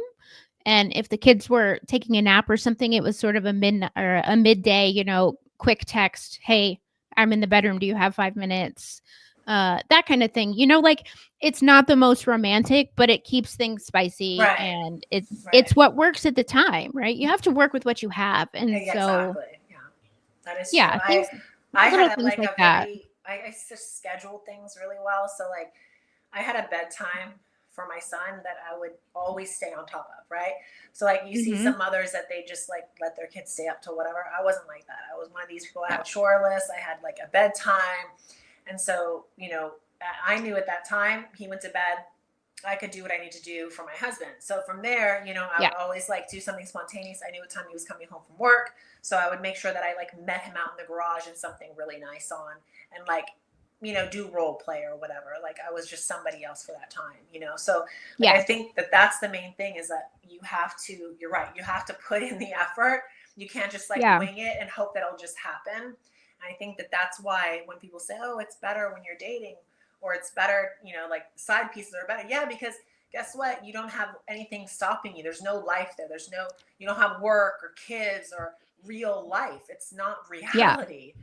And if the kids were taking a nap or something, it was sort of a midday, quick text. Hey, I'm in the bedroom. Do you have 5 minutes? That kind of thing, like it's not the most romantic, but it keeps things spicy, right. And it's what works at the time, right? You have to work with what you have. And exactly. Yeah, that is yeah, true. I had like a that. very, I just scheduled things really well. So like I had a bedtime for my son that I would always stay on top of, right? So like you see some mothers that they just like let their kids stay up to whatever. I wasn't like that. I was one of these people. I had a chore list. I had like a bedtime. And so, I knew at that time he went to bed, I could do what I need to do for my husband. So from there, I would always like do something spontaneous. I knew what time he was coming home from work. So I would make sure that I like met him out in the garage and something really nice on and like, do role play or whatever. Like I was just somebody else for that time, So I think that that's the main thing is that you're right. You have to put in the effort. You can't just like wing it and hope that it'll just happen. I think that that's why when people say, oh, it's better when you're dating or it's better, like side pieces are better. Yeah, because guess what? You don't have anything stopping you. There's no life there. You don't have work or kids or real life. It's not reality.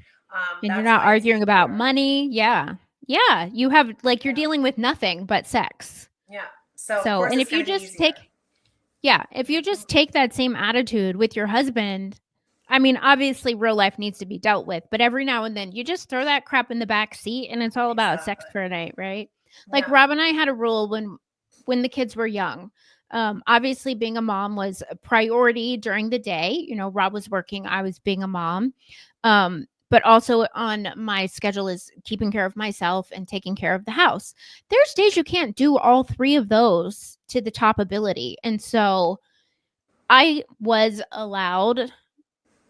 And you're not arguing about money. Yeah. Yeah. You have like, you're dealing with nothing but sex. Yeah. So and if you just take that same attitude with your husband, I mean, obviously real life needs to be dealt with, but every now and then you just throw that crap in the back seat and it's all about sex for a night, right? Like Rob and I had a rule when the kids were young. Obviously being a mom was a priority during the day. Rob was working, I was being a mom. But also on my schedule is keeping care of myself and taking care of the house. There's days you can't do all 3 of those to the top ability. And so I was allowed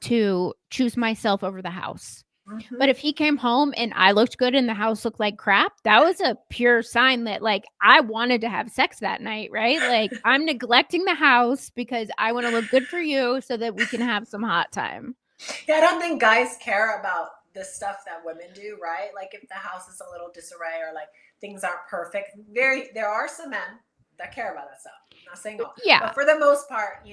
to choose myself over the house. Mhm. But if he came home and I looked good and the house looked like crap, that was a pure sign that like I wanted to have sex that night, right? Like I'm neglecting the house because I want to look good for you so that we can have some hot time. Yeah, I don't think guys care about the stuff that women do, right? Like if the house is a little disarray or like things aren't perfect. There are some men that care about that stuff. I'm not saying all, Yeah. but for the most part,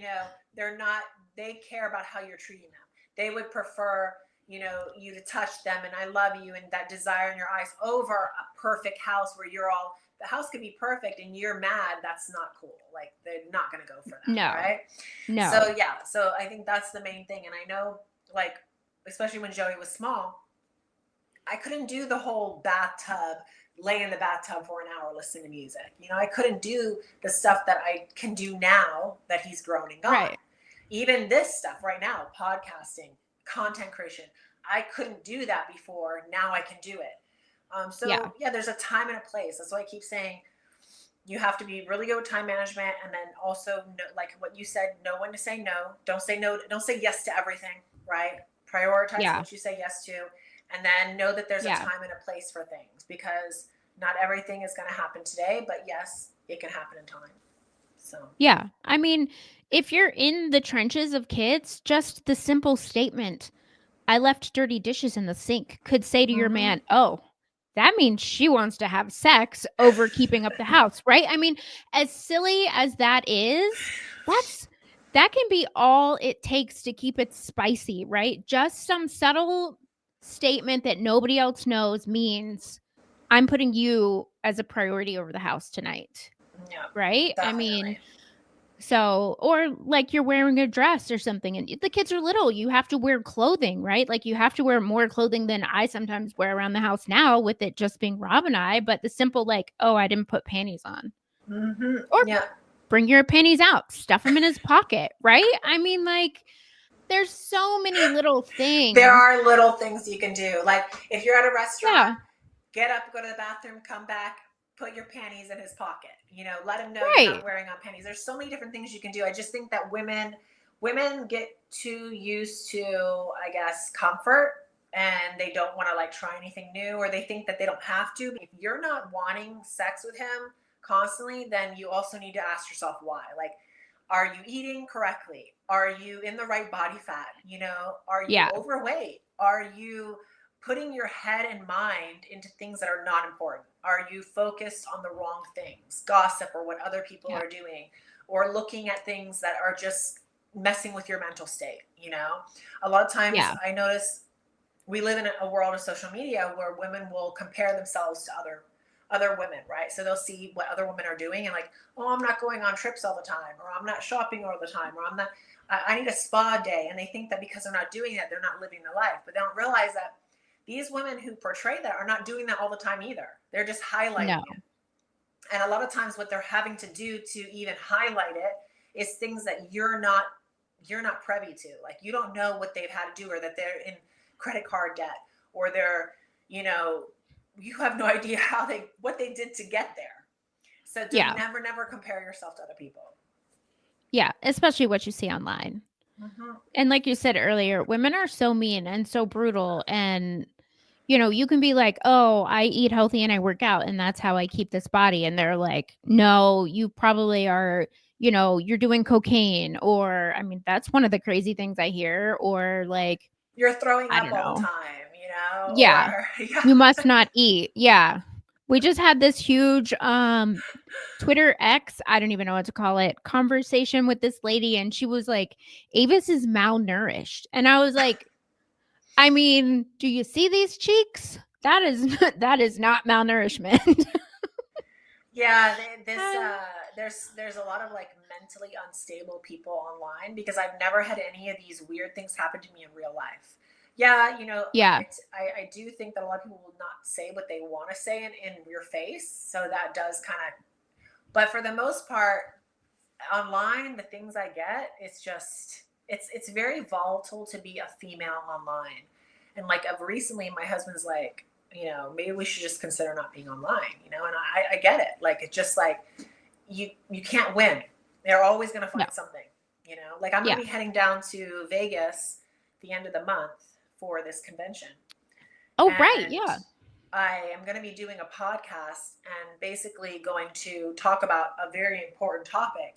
they're not. They care about how you're treating them. They would prefer, you to touch them and I love you and that desire in your eyes over a perfect house where the house could be perfect and you're mad. That's not cool. Like they're not going to go for that, No. right? No. So yeah, so I think that's the main thing. And I know, like, especially when Joey was small, I couldn't do the whole bathtub, lay in the bathtub for an hour listening to music. I couldn't do the stuff that I can do now that he's grown and gone. Right. Even this stuff right now, podcasting, content creation, I couldn't do that before. Now I can do it. Yeah, there's a time and a place. That's why I keep saying you have to be really good with time management, and then also know, like what you said, know when to say no. Don't say no. Don't say yes to everything. Right? Prioritize what you say yes to, and then know that there's a time and a place for things, because not everything is going to happen today, but yes, it can happen in time. So yeah, I mean, if you're in the trenches of kids, just the simple statement, "I left dirty dishes in the sink," could say to your man, "Oh, that means she wants to have sex over keeping up the house," right? I mean, as silly as that is, that can be all it takes to keep it spicy, right? Just some subtle statement that nobody else knows means I'm putting you as a priority over the house tonight. yeah, Right? definitely. I mean, so, or like you're wearing a dress or something and the kids are little, you have to wear clothing, right? Like you have to wear more clothing than I sometimes wear around the house now, with it just being Rob and I. But the simple, like, oh, I didn't put panties on. Or bring your panties out, stuff them in his pocket, right? I mean, like, there's so many little things. There are little things you can do. Like if you're at a restaurant, get up, go to the bathroom, come back, put your panties in his pocket. Let him know you're not wearing on panties. There's so many different things you can do. I just think that women get too used to, I guess, comfort, and they don't want to like try anything new, or they think that they don't have to. If you're not wanting sex with him constantly, then you also need to ask yourself why. Like, are you eating correctly? Are you in the right body fat? Are you overweight? Are you putting your head and mind into things that are not important? Are you focused on the wrong things, gossip or what other people are doing, or looking at things that are just messing with your mental state? A lot of times I notice we live in a world of social media where women will compare themselves to other women, right? So they'll see what other women are doing and like, oh, I'm not going on trips all the time, or I'm not shopping all the time, or I need a spa day. And they think that because they're not doing that, they're not living their life. But they don't realize that these women who portray that are not doing that all the time either. They're just highlighting it. And a lot of times what they're having to do to even highlight it is things that you're not privy to. Like you don't know what they've had to do, or that they're in credit card debt, or they're, you have no idea what they did to get there. So never compare yourself to other people. Yeah, especially what you see online. And like you said earlier, women are so mean and so brutal, and you can be like, oh, I eat healthy and I work out and that's how I keep this body, and they're like, no, you probably are, you're doing cocaine, or I mean, that's one of the crazy things I hear, or like you're throwing up all the time, or, you must not eat. We just had this huge Twitter X, I don't even know what to call it, conversation with this lady, and she was like, Avis is malnourished. And I was like, I mean, do you see these cheeks? That is not malnourishment. Yeah, there's a lot of like mentally unstable people online, because I've never had any of these weird things happen to me in real life. I do think that a lot of people will not say what they want to say in your face. So that does kind of, but for the most part, online, the things I get, it's just, it's very volatile to be a female online. And like of recently, my husband's like, maybe we should just consider not being online, and I get it. Like, it's just like, you can't win. They're always going to find something, like I'm going to be heading down to Vegas the end of the month for this convention. Oh, right. And Yeah. I am going to be doing a podcast and basically going to talk about a very important topic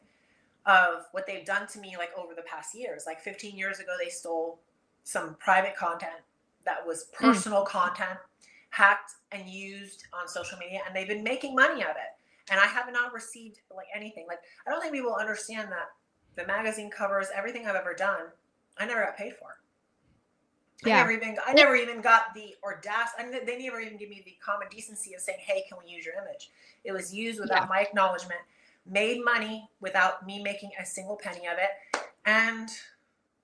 of what they've done to me like over the past years. Like 15 years ago, they stole some private content that was personal content, hacked and used on social media, and they've been making money of it. And I have not received like anything. Like, I don't think people understand that the magazine covers, everything I've ever done, I never got paid for. Yeah. I never even got the audacity. And they never even give me the common decency of saying, "Hey, can we use your image?" It was used without my acknowledgement, made money without me making a single penny of it. And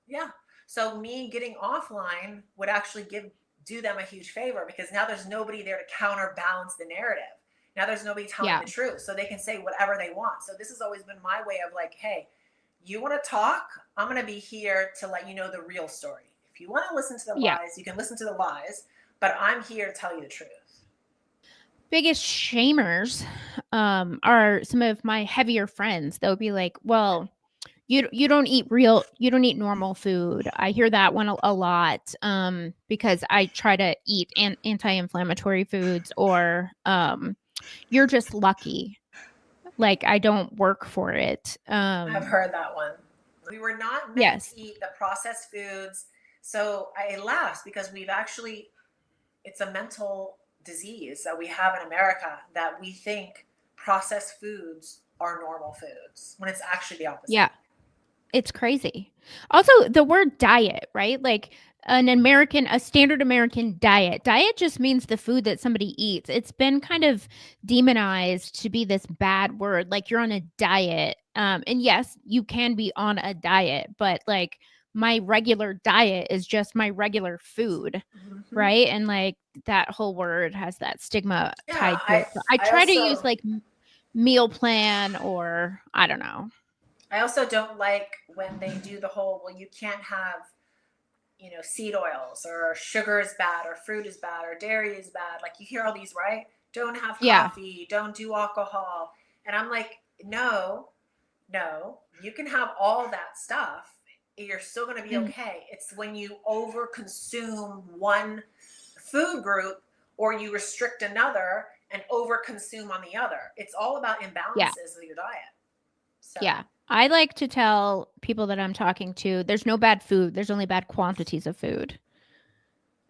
yeah, so me getting offline would actually do them a huge favor, because now there's nobody there to counterbalance the narrative. Now there's nobody telling the truth, so they can say whatever they want. So this has always been my way of like, hey, you want to talk? I'm going to be here to let you know the real story. If you want to listen to the lies, you can listen to the lies, but I'm here to tell you the truth. Biggest shamers are some of my heavier friends. They'll be like, well, you don't eat normal food. I hear that one a lot because I try to eat anti-inflammatory foods, or you're just lucky. Like, I don't work for it. I've heard that one. We were not meant to eat the processed foods. So I laugh because it's a mental disease that we have in America, that we think processed foods are normal foods when it's actually the opposite. Yeah. It's crazy. Also, the word diet, right? Like a standard American diet. Diet just means the food that somebody eats. It's been kind of demonized to be this bad word. Like, you're on a diet. And yes, you can be on a diet, but like, my regular diet is just my regular food, right? And like, that whole word has that stigma tied to it. So I try to use like meal plan, or I don't know. I also don't like when they do the whole, well, you can't have, seed oils, or sugar is bad, or fruit is bad, or dairy is bad. Like, you hear all these, right? Don't have coffee, don't do alcohol. And I'm like, no, you can have all that stuff. You're still going to be okay. It's when you over consume one food group, or you restrict another and over consume on the other. It's all about imbalances of your diet. So. Yeah. I like to tell people that I'm talking to, there's no bad food. There's only bad quantities of food.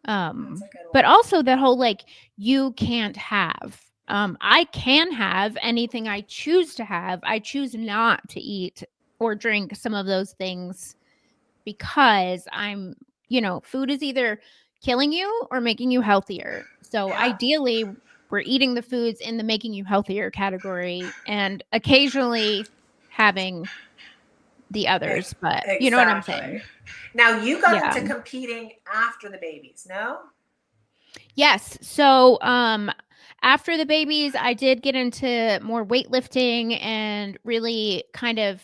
But also that whole, like, you can't have. I can have anything I choose to have. I choose not to eat or drink some of those things because food is either killing you or making you healthier. So ideally, we're eating the foods in the making you healthier category, and occasionally having the others, but you know what I'm saying. Now, you got into competing after the babies, no? Yes. So after the babies, I did get into more weightlifting and really kind of,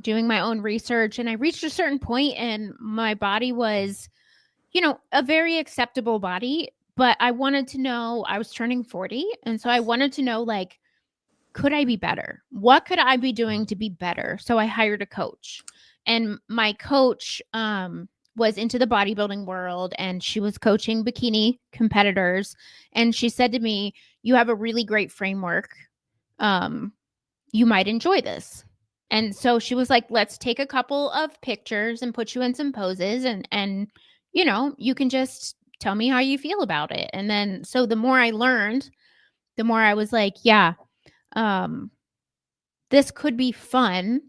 doing my own research. And I reached a certain point and my body was, a very acceptable body, but I wanted to know, I was turning 40. And so I wanted to know, like, could I be better? What could I be doing to be better? So I hired a coach, and my coach was into the bodybuilding world, and she was coaching bikini competitors. And she said to me, you have a really great framework. You might enjoy this. And so she was like, let's take a couple of pictures and put you in some poses, and you can just tell me how you feel about it. And then, so the more I learned, the more I was like, yeah, this could be fun,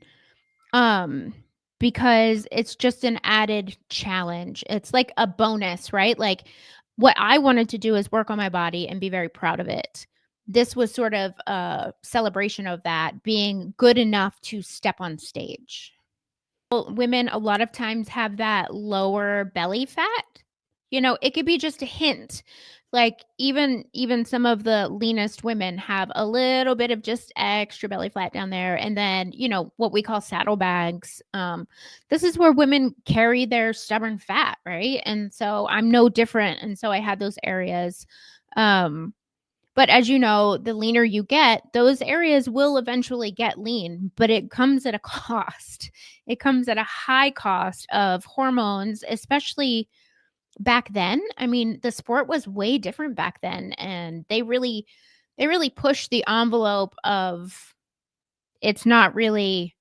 because it's just an added challenge. It's like a bonus, right? Like, what I wanted to do is work on my body and be very proud of it. This was sort of a celebration of that, being good enough to step on stage. Well, women a lot of times have that lower belly fat. It could be just a hint. Like, even some of the leanest women have a little bit of just extra belly fat down there. And then, what we call saddlebags. This is where women carry their stubborn fat, right? And so I'm no different. And so I had those areas. But as you know, the leaner you get, those areas will eventually get lean, but it comes at a cost. It comes at a high cost of hormones, especially back then, I mean, the sport was way different back then, and they really pushed the envelope of it's not really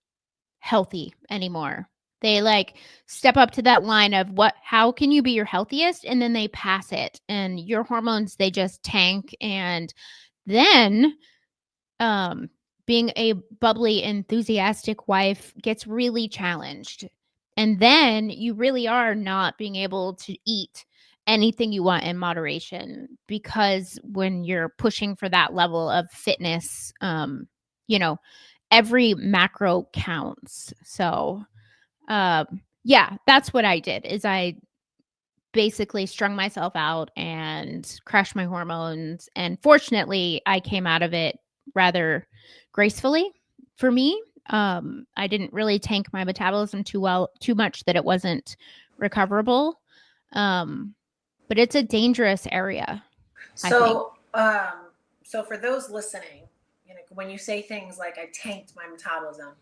healthy anymore. They like step up to that line of how can you be your healthiest, and then they pass it, and your hormones, they just tank. And then being a bubbly, enthusiastic wife gets really challenged. And then you really are not being able to eat anything you want in moderation, because when you're pushing for that level of fitness, you know, every macro counts. So, yeah, that's what I did is I basically strung myself out and crashed my hormones. And fortunately, I came out of it rather gracefully for me. I didn't really tank my metabolism too much that it wasn't recoverable. But it's a dangerous area. So, so for those listening, when you say things like I tanked my metabolism,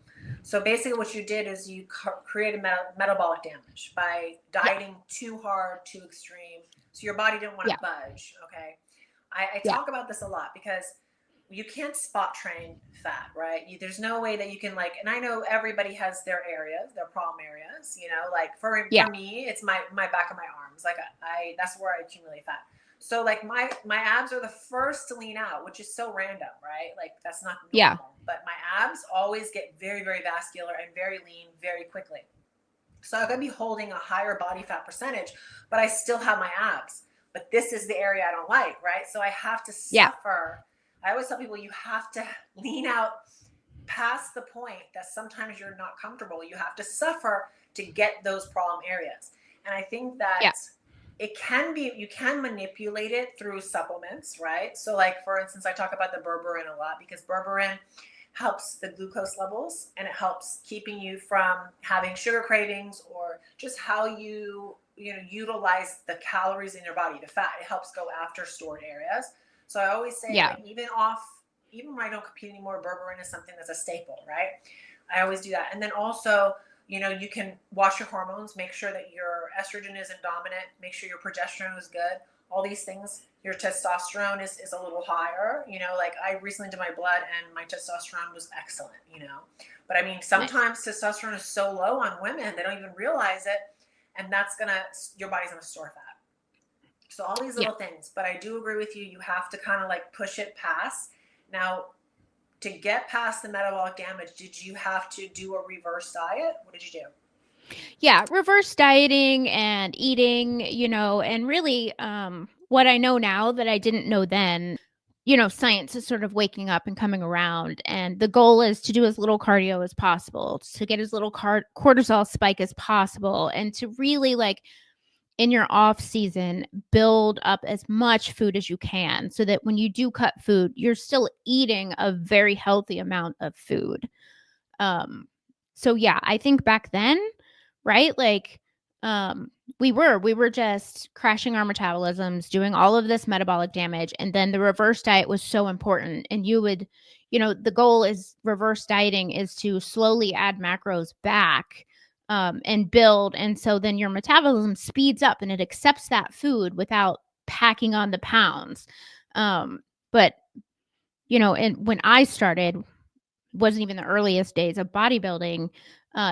so basically what you did is you created metabolic damage by dieting too hard, too extreme. So your body didn't want to budge. Okay. I talk about this a lot because you can't spot train fat, right? There's no way that you can and I know everybody has their areas, their problem areas, like for me, it's my back of my arms. Like that's where I accumulate fat. So my abs are the first to lean out, which is so random, right? Like that's not normal, but my abs always get very, very vascular and very lean very quickly. So I'm going to be holding a higher body fat percentage, but I still have my abs. But this is the area I don't like, right? So I have to suffer. I always tell people you have to lean out past the point that sometimes you're not comfortable. You have to suffer to get those problem areas. And I think that it can be, you can manipulate it through supplements, right? So for instance, I talk about the berberine a lot because berberine helps the glucose levels and it helps keeping you from having sugar cravings or just how you utilize the calories in your body, the fat. It helps go after stored areas. So I always say even when I don't compete anymore, berberine is something that's a staple, right? I always do that. And then also, you can watch your hormones, make sure that your estrogen isn't dominant, make sure your progesterone is good, all these things. Your testosterone is a little higher, I recently did my blood and my testosterone was excellent, but I mean, sometimes testosterone is so low on women, they don't even realize it. And your body's going to store fat. So all these little things, but I do agree with you. You have to kind of push it past. Now, to get past the metabolic damage, did you have to do a reverse diet? What did you do? Yeah, reverse dieting and eating, and really what I know now that I didn't know then, science is sort of waking up and coming around. And the goal is to do as little cardio as possible, to get as little cortisol spike as possible, and to really in your off season, build up as much food as you can so that when you do cut food, you're still eating a very healthy amount of food. So yeah, I think back then, right? We were just crashing our metabolisms, doing all of this metabolic damage. And then the reverse diet was so important. And you would, the goal is reverse dieting is to slowly add macros back and build. And so then your metabolism speeds up and it accepts that food without packing on the pounds. But, and when I started, wasn't even the earliest days of bodybuilding,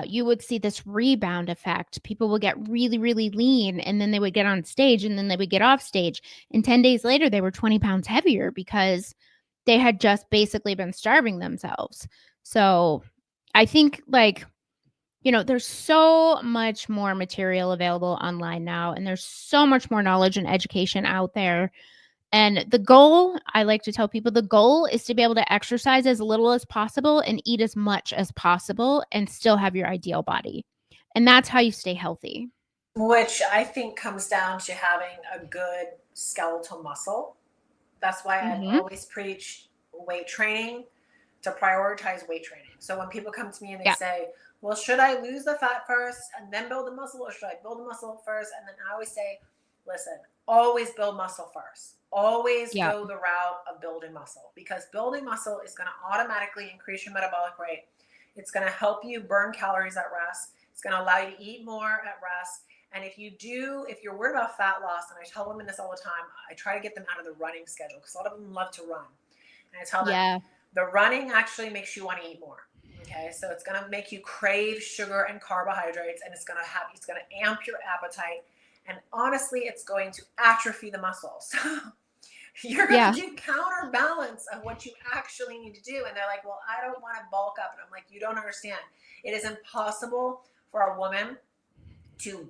you would see this rebound effect. People would get really, really lean and then they would get on stage and then they would get off stage. And 10 days later, they were 20 pounds heavier because they had just basically been starving themselves. So I think there's so much more material available online now, and there's so much more knowledge and education out there. And the goal, I like to tell people, the goal is to be able to exercise as little as possible and eat as much as possible and still have your ideal body. And that's how you stay healthy. Which I think comes down to having a good skeletal muscle. That's why I've always preached weight training, to prioritize weight training. So when people come to me and they say, well, should I lose the fat first and then build the muscle, or should I build the muscle first? And then I always say, listen, always build muscle first. Always go the route of building muscle, because building muscle is going to automatically increase your metabolic rate. It's going to help you burn calories at rest. It's going to allow you to eat more at rest. And if you're worried about fat loss, and I tell women this all the time, I try to get them out of the running schedule because a lot of them love to run. And I tell them the running actually makes you want to eat more. Okay. So it's going to make you crave sugar and carbohydrates, and it's going to amp your appetite. And honestly, it's going to atrophy the muscles. You're going to do counterbalance of what you actually need to do. And they're like, well, I don't want to bulk up. And I'm like, you don't understand. It is impossible for a woman to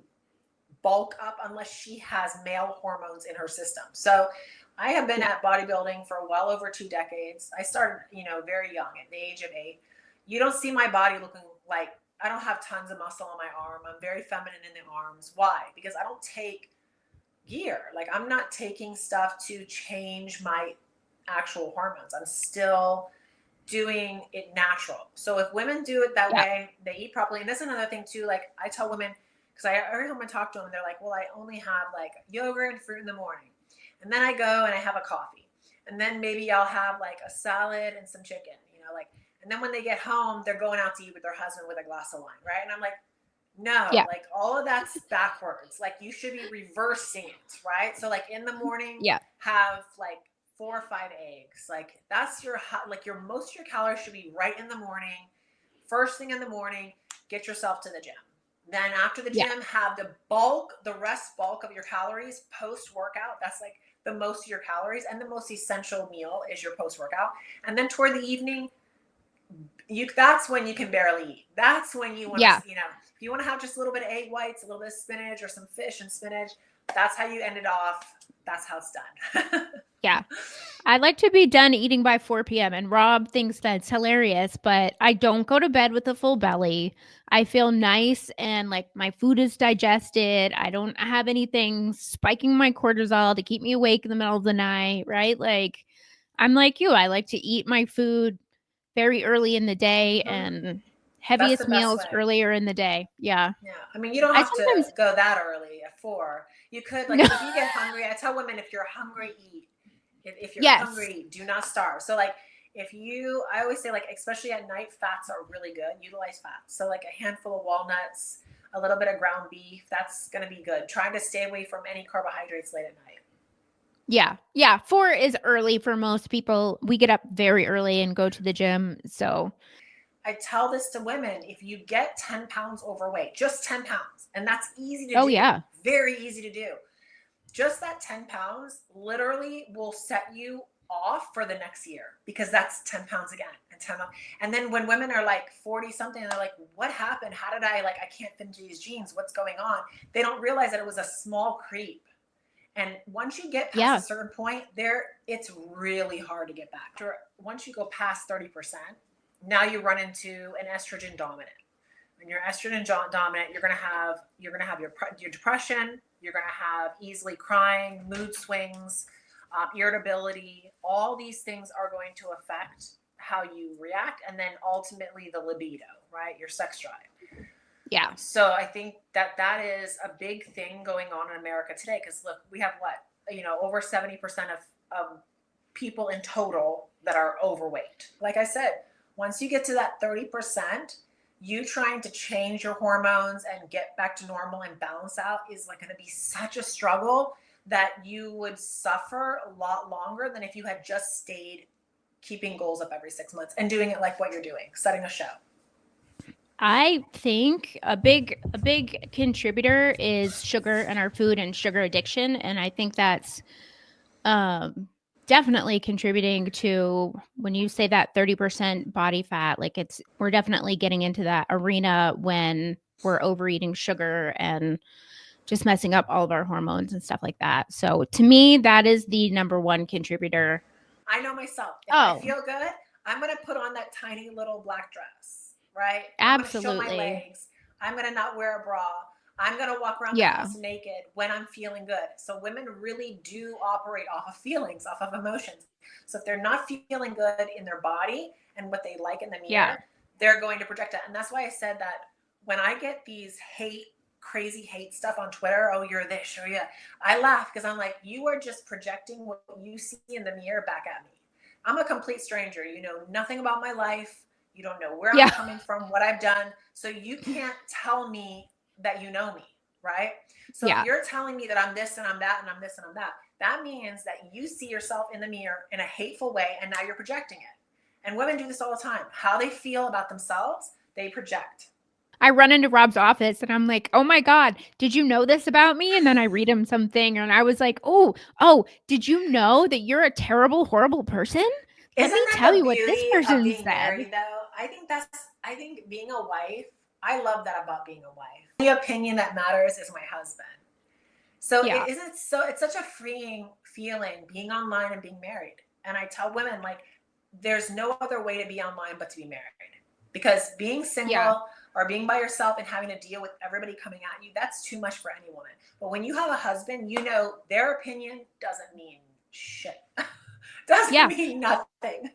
bulk up unless she has male hormones in her system. So I have been at bodybuilding for well over 2 decades. I started, very young at the age of 8. You don't see my body looking like, I don't have tons of muscle on my arm. I'm very feminine in the arms. Why? Because I don't take gear. Like, I'm not taking stuff to change my actual hormones. I'm still doing it natural. So if women do it that way, they eat properly. And this is another thing too. Like, I tell women, because every time I talk to them, they're like, well, I only have like yogurt and fruit in the morning. And then I go and I have a coffee. And then maybe I'll have like a salad and some chicken, and then when they get home, they're going out to eat with their husband with a glass of wine, right? And I'm like, no, like all of that's backwards. Like, you should be reversing it, right? So like in the morning, have like 4 or 5 eggs. Like, that's most of your calories should be right in the morning. First thing in the morning, get yourself to the gym. Then after the gym, have the rest bulk of your calories post-workout. That's like the most of your calories, and the most essential meal is your post-workout. And then toward the evening, that's when you can barely eat. That's when you want to, if you want to have just a little bit of egg whites, a little bit of spinach or some fish and spinach, that's how you end it off. That's how it's done. I like to be done eating by 4 p.m. and Rob thinks that's hilarious, but I don't go to bed with a full belly. I feel nice and like my food is digested. I don't have anything spiking my cortisol to keep me awake in the middle of the night, right? Like, I'm like you. I like to eat my food very early in the day and heaviest meals earlier in the day. Yeah. I mean, you don't have to go that early at 4. You could, like, if you get hungry, I tell women, if you're hungry, eat. If you're hungry, do not starve. So like, I always say, like, especially at night, fats are really good. Utilize fats. So like a handful of walnuts, a little bit of ground beef, that's going to be good. Trying to stay away from any carbohydrates late at night. Yeah. 4 is early for most people. We get up very early and go to the gym. So I tell this to women, if you get 10 pounds overweight, just 10 pounds, and that's easy to do. Very easy to do. Just that 10 pounds literally will set you off for the next year, because that's 10 pounds again and 10 pounds. And then when women are like 40 something and they're like, what happened? How did I can't fit into these jeans? What's going on? They don't realize that it was a small creep. And once you get past a certain point it's really hard to get back. Once you go past 30%, now you run into an estrogen dominant. When you're estrogen dominant, you're going to have your depression. You're going to have easily crying, mood swings, irritability. All these things are going to affect how you react, and then ultimately the libido, right? Your sex drive. Yeah. So I think that is a big thing going on in America today. Because look, we have over 70% of people in total that are overweight. Like I said, once you get to that 30%, you trying to change your hormones and get back to normal and balance out is going to be such a struggle that you would suffer a lot longer than if you had just stayed keeping goals up every 6 months and doing it like what you're doing, setting a show. I think a big contributor is sugar and our food and sugar addiction. And I think that's definitely contributing to, when you say that 30% body fat, like we're definitely getting into that arena when we're overeating sugar and just messing up all of our hormones and stuff like that. So to me, that is the number one contributor. I know myself. If I feel good, I'm going to put on that tiny little black dress, right? Absolutely. I'm going to show my legs. I'm going to not wear a bra. I'm going to walk around the house naked when I'm feeling good. So women really do operate off of feelings, off of emotions. So if they're not feeling good in their body and what they like in the mirror, they're going to project it. And that's why I said that when I get these crazy hate stuff on Twitter, oh, you're this, or I laugh, because I'm like, you are just projecting what you see in the mirror back at me. I'm a complete stranger. You know nothing about my life. You don't know where I'm coming from, what I've done. So you can't tell me that you know me. right? So if you're telling me that I'm this and I'm that and I'm this and I'm that, that means that you see yourself in the mirror in a hateful way, and now you're projecting it. And women do this all the time. How they feel about themselves, they project. I run into Rob's office and I'm like, oh my God, did you know this about me? And then I read him something and I was like, oh, did you know that you're a terrible, horrible person? Let me tell you what this person said. Married, though, I think being a wife, I love that about being a wife. The opinion that matters is my husband. So it's such a freeing feeling being online and being married. And I tell women, like, there's no other way to be online but to be married, because being single or being by yourself and having to deal with everybody coming at you, that's too much for any woman. But when you have a husband, you know their opinion doesn't mean shit. Doesn't mean nothing.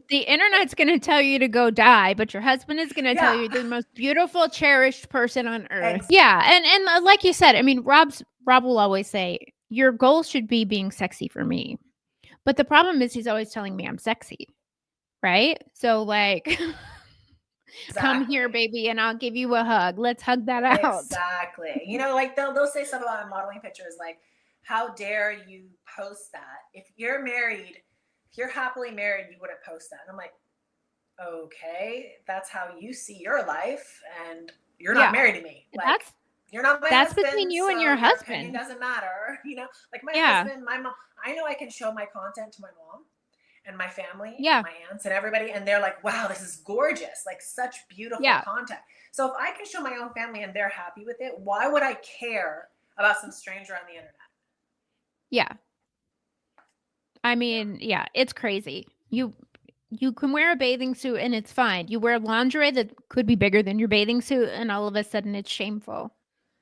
The internet's going to tell you to go die, but your husband is going to tell you the most beautiful, cherished person on earth. Exactly. Yeah. And like you said, I mean, Rob will always say, your goal should be being sexy for me. But the problem is he's always telling me I'm sexy. Right? So like, come here, baby, and I'll give you a hug. Let's hug that out. Exactly. You know, like they'll say something about modeling pictures, like, how dare you post that? If you're married, if you're happily married, you wouldn't post that. And I'm like, okay, that's how you see your life, and you're not married to me. Like, you're not my husband. That's between you and your husband. It doesn't matter. You know, like my husband, my mom, I know I can show my content to my mom and my family, and my aunts and everybody, and they're like, wow, this is gorgeous, like such beautiful content. So if I can show my own family and they're happy with it, why would I care about some stranger on the internet? Yeah. I mean, it's crazy. You can wear a bathing suit and it's fine. You wear lingerie that could be bigger than your bathing suit and all of a sudden it's shameful.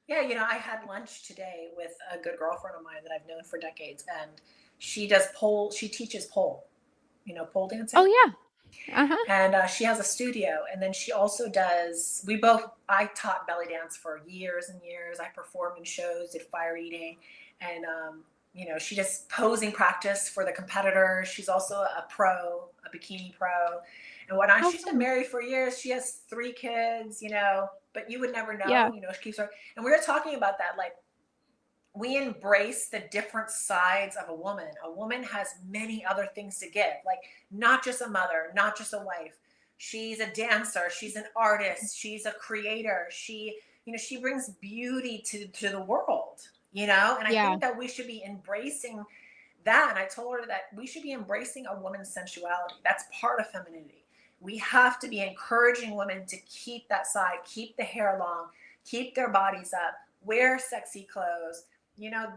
Yeah, you know, I had lunch today with a good girlfriend of mine that I've known for decades, and she teaches pole, you know, pole dancing. Oh yeah. And she has a studio, and then she also does, I taught belly dance for years and years. I performed in shows, did fire eating, and you know, she does posing practice for the competitors. She's also a bikini pro, and whatnot. She's been married for years. She has 3 kids, you know, but you would never know. You know, she keeps her. And we were talking about that, like, we embrace the different sides of a woman. A woman has many other things to give, like not just a mother, not just a wife. She's a dancer. She's an artist. She's a creator. She brings beauty to the world. You know, and I think that we should be embracing that. And I told her that we should be embracing a woman's sensuality. That's part of femininity. We have to be encouraging women to keep that side, keep the hair long, keep their bodies up, wear sexy clothes. You know,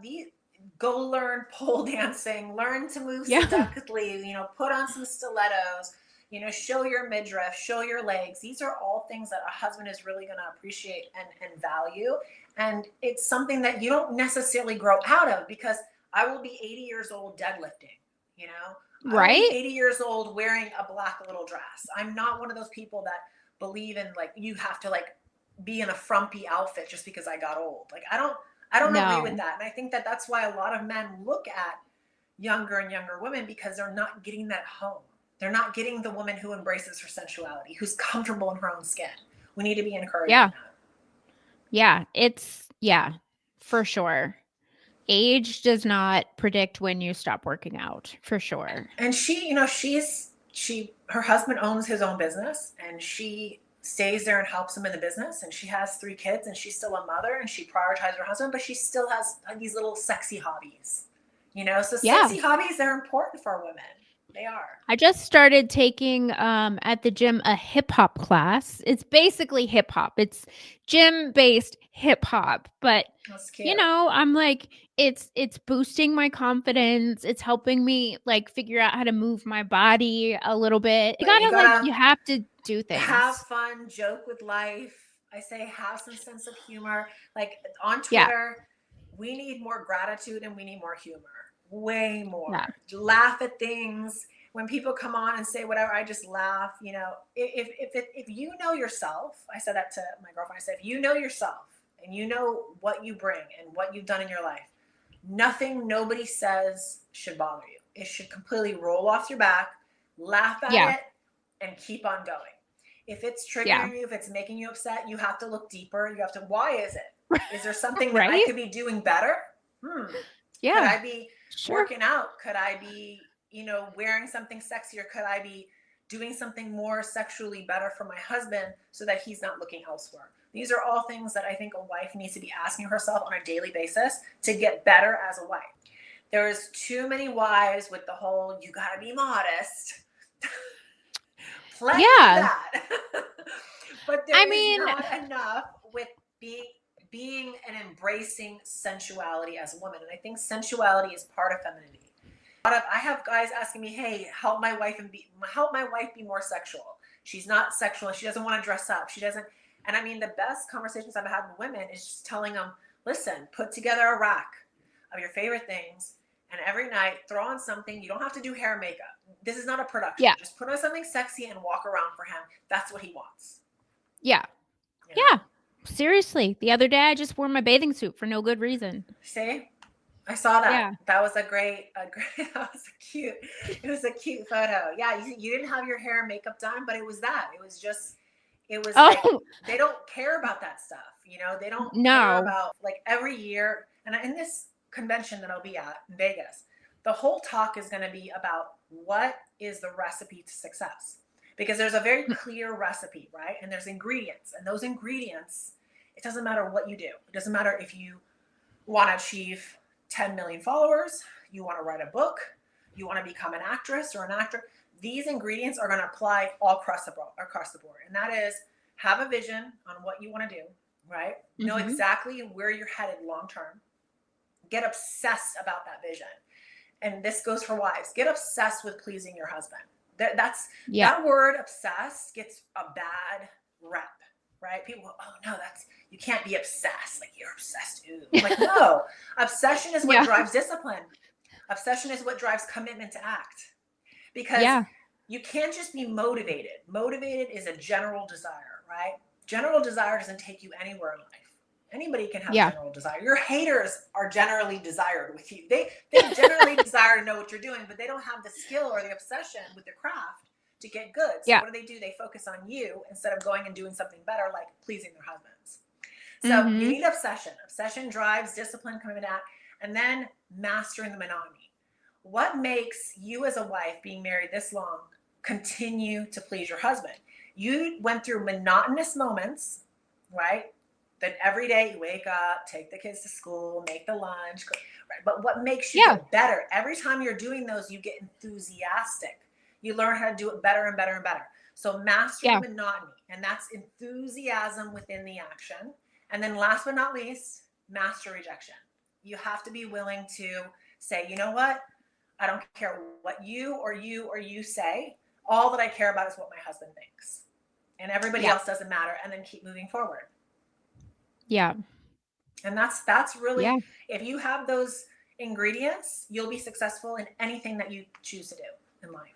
go learn pole dancing, learn to move seductively, you know, put on some stilettos, you know, show your midriff, show your legs. These are all things that a husband is really going to appreciate and value. And it's something that you don't necessarily grow out of, because I will be 80 years old deadlifting, you know, right? I'll be 80 years old wearing a black little dress. I'm not one of those people that believe in, like, you have to like be in a frumpy outfit just because I got old. Like, I don't agree with that. And I think that that's why a lot of men look at younger and younger women, because they're not getting that home. They're not getting the woman who embraces her sensuality, who's comfortable in her own skin. We need to be encouraging that. Yeah, for sure. Age does not predict when you stop working out, for sure. And she, you know, her husband owns his own business, and she stays there and helps him in the business. And she has 3 kids, and she's still a mother, and she prioritizes her husband, but she still has these little sexy hobbies, you know? So sexy hobbies, they're important for women. They are. I just started taking at the gym a hip hop class. It's basically hip hop. It's gym based hip hop, but you know, I'm like, it's boosting my confidence. It's helping me like figure out how to move my body a little bit. You have to do things. Have fun, joke with life. I say have some sense of humor. Like on Twitter, we need more gratitude and we need more humor. Way more. Laugh at things. When people come on and say whatever, I just laugh. You know, if you know yourself, I said that to my girlfriend. I said, if you know yourself and you know what you bring and what you've done in your life, nothing nobody says should bother you. It should completely roll off your back, laugh at it, and keep on going. If it's triggering you, if it's making you upset, you have to look deeper. You have to, why is it? Is there something that I Right? could be doing better? Could Yeah. I be Sure. working out? Could I be, wearing something sexier? Could I be doing something more sexually better for my husband so that he's not looking elsewhere? These are all things that I think a wife needs to be asking herself on a daily basis to get better as a wife. There's too many wives with the whole, you gotta be modest. Plenty of that. But there is not enough with being and embracing sensuality as a woman. And I think sensuality is part of femininity. I have guys asking me, hey, help my wife be more sexual. She's not sexual and she doesn't want to dress up. She doesn't. And I mean, the best conversations I've had with women is just telling them, listen, put together a rack of your favorite things, and every night throw on something. You don't have to do hair and makeup. This is not a production. Yeah. Just put on something sexy and walk around for him. That's what he wants. Yeah. Yeah. Seriously. The other day I just wore my bathing suit for no good reason. See? I saw that. Yeah. That was that was it was a cute photo. Yeah, you didn't have your hair and makeup done, but it was like, they don't care about that stuff. They don't care about, like, every year. And in this convention that I'll be at in Vegas, the whole talk is going to be about what is the recipe to success, because there's a very clear recipe, right? And there's ingredients, and those ingredients, it doesn't matter what you do. It doesn't matter if you want to achieve 10 million followers, you want to write a book, you want to become an actress or an actor. These ingredients are going to apply all across the board. And that is, have a vision on what you want to do, right? Know exactly where you're headed long term. Get obsessed about that vision. And this goes for wives. Get obsessed with pleasing your husband. That word obsessed gets a bad rep, right? People go, oh no, you can't be obsessed. Like, you're obsessed. Ooh. I'm like, no, obsession is what drives discipline. Obsession is what drives commitment to act. Because you can't just be motivated. Motivated is a general desire, right? General desire doesn't take you anywhere in life. Anybody can have general desire. Your haters are generally desired with you. They generally desire to know what you're doing, but they don't have the skill or the obsession with their craft to get good. So what do? They focus on you instead of going and doing something better, like pleasing their husbands. So you need obsession. Obsession drives discipline, commitment, and then mastering the monotony. What makes you as a wife, being married this long, continue to please your husband? You went through monotonous moments, right? That every day you wake up, take the kids to school, make the lunch, right? But what makes you get better? Every time you're doing those, you get enthusiastic. You learn how to do it better and better and better. So master monotony, and that's enthusiasm within the action. And then last but not least, master rejection. You have to be willing to say, you know what? I don't care what you say. All that I care about is what my husband thinks. And everybody else doesn't matter. And then keep moving forward. Yeah. And that's really, if you have those ingredients, you'll be successful in anything that you choose to do in life.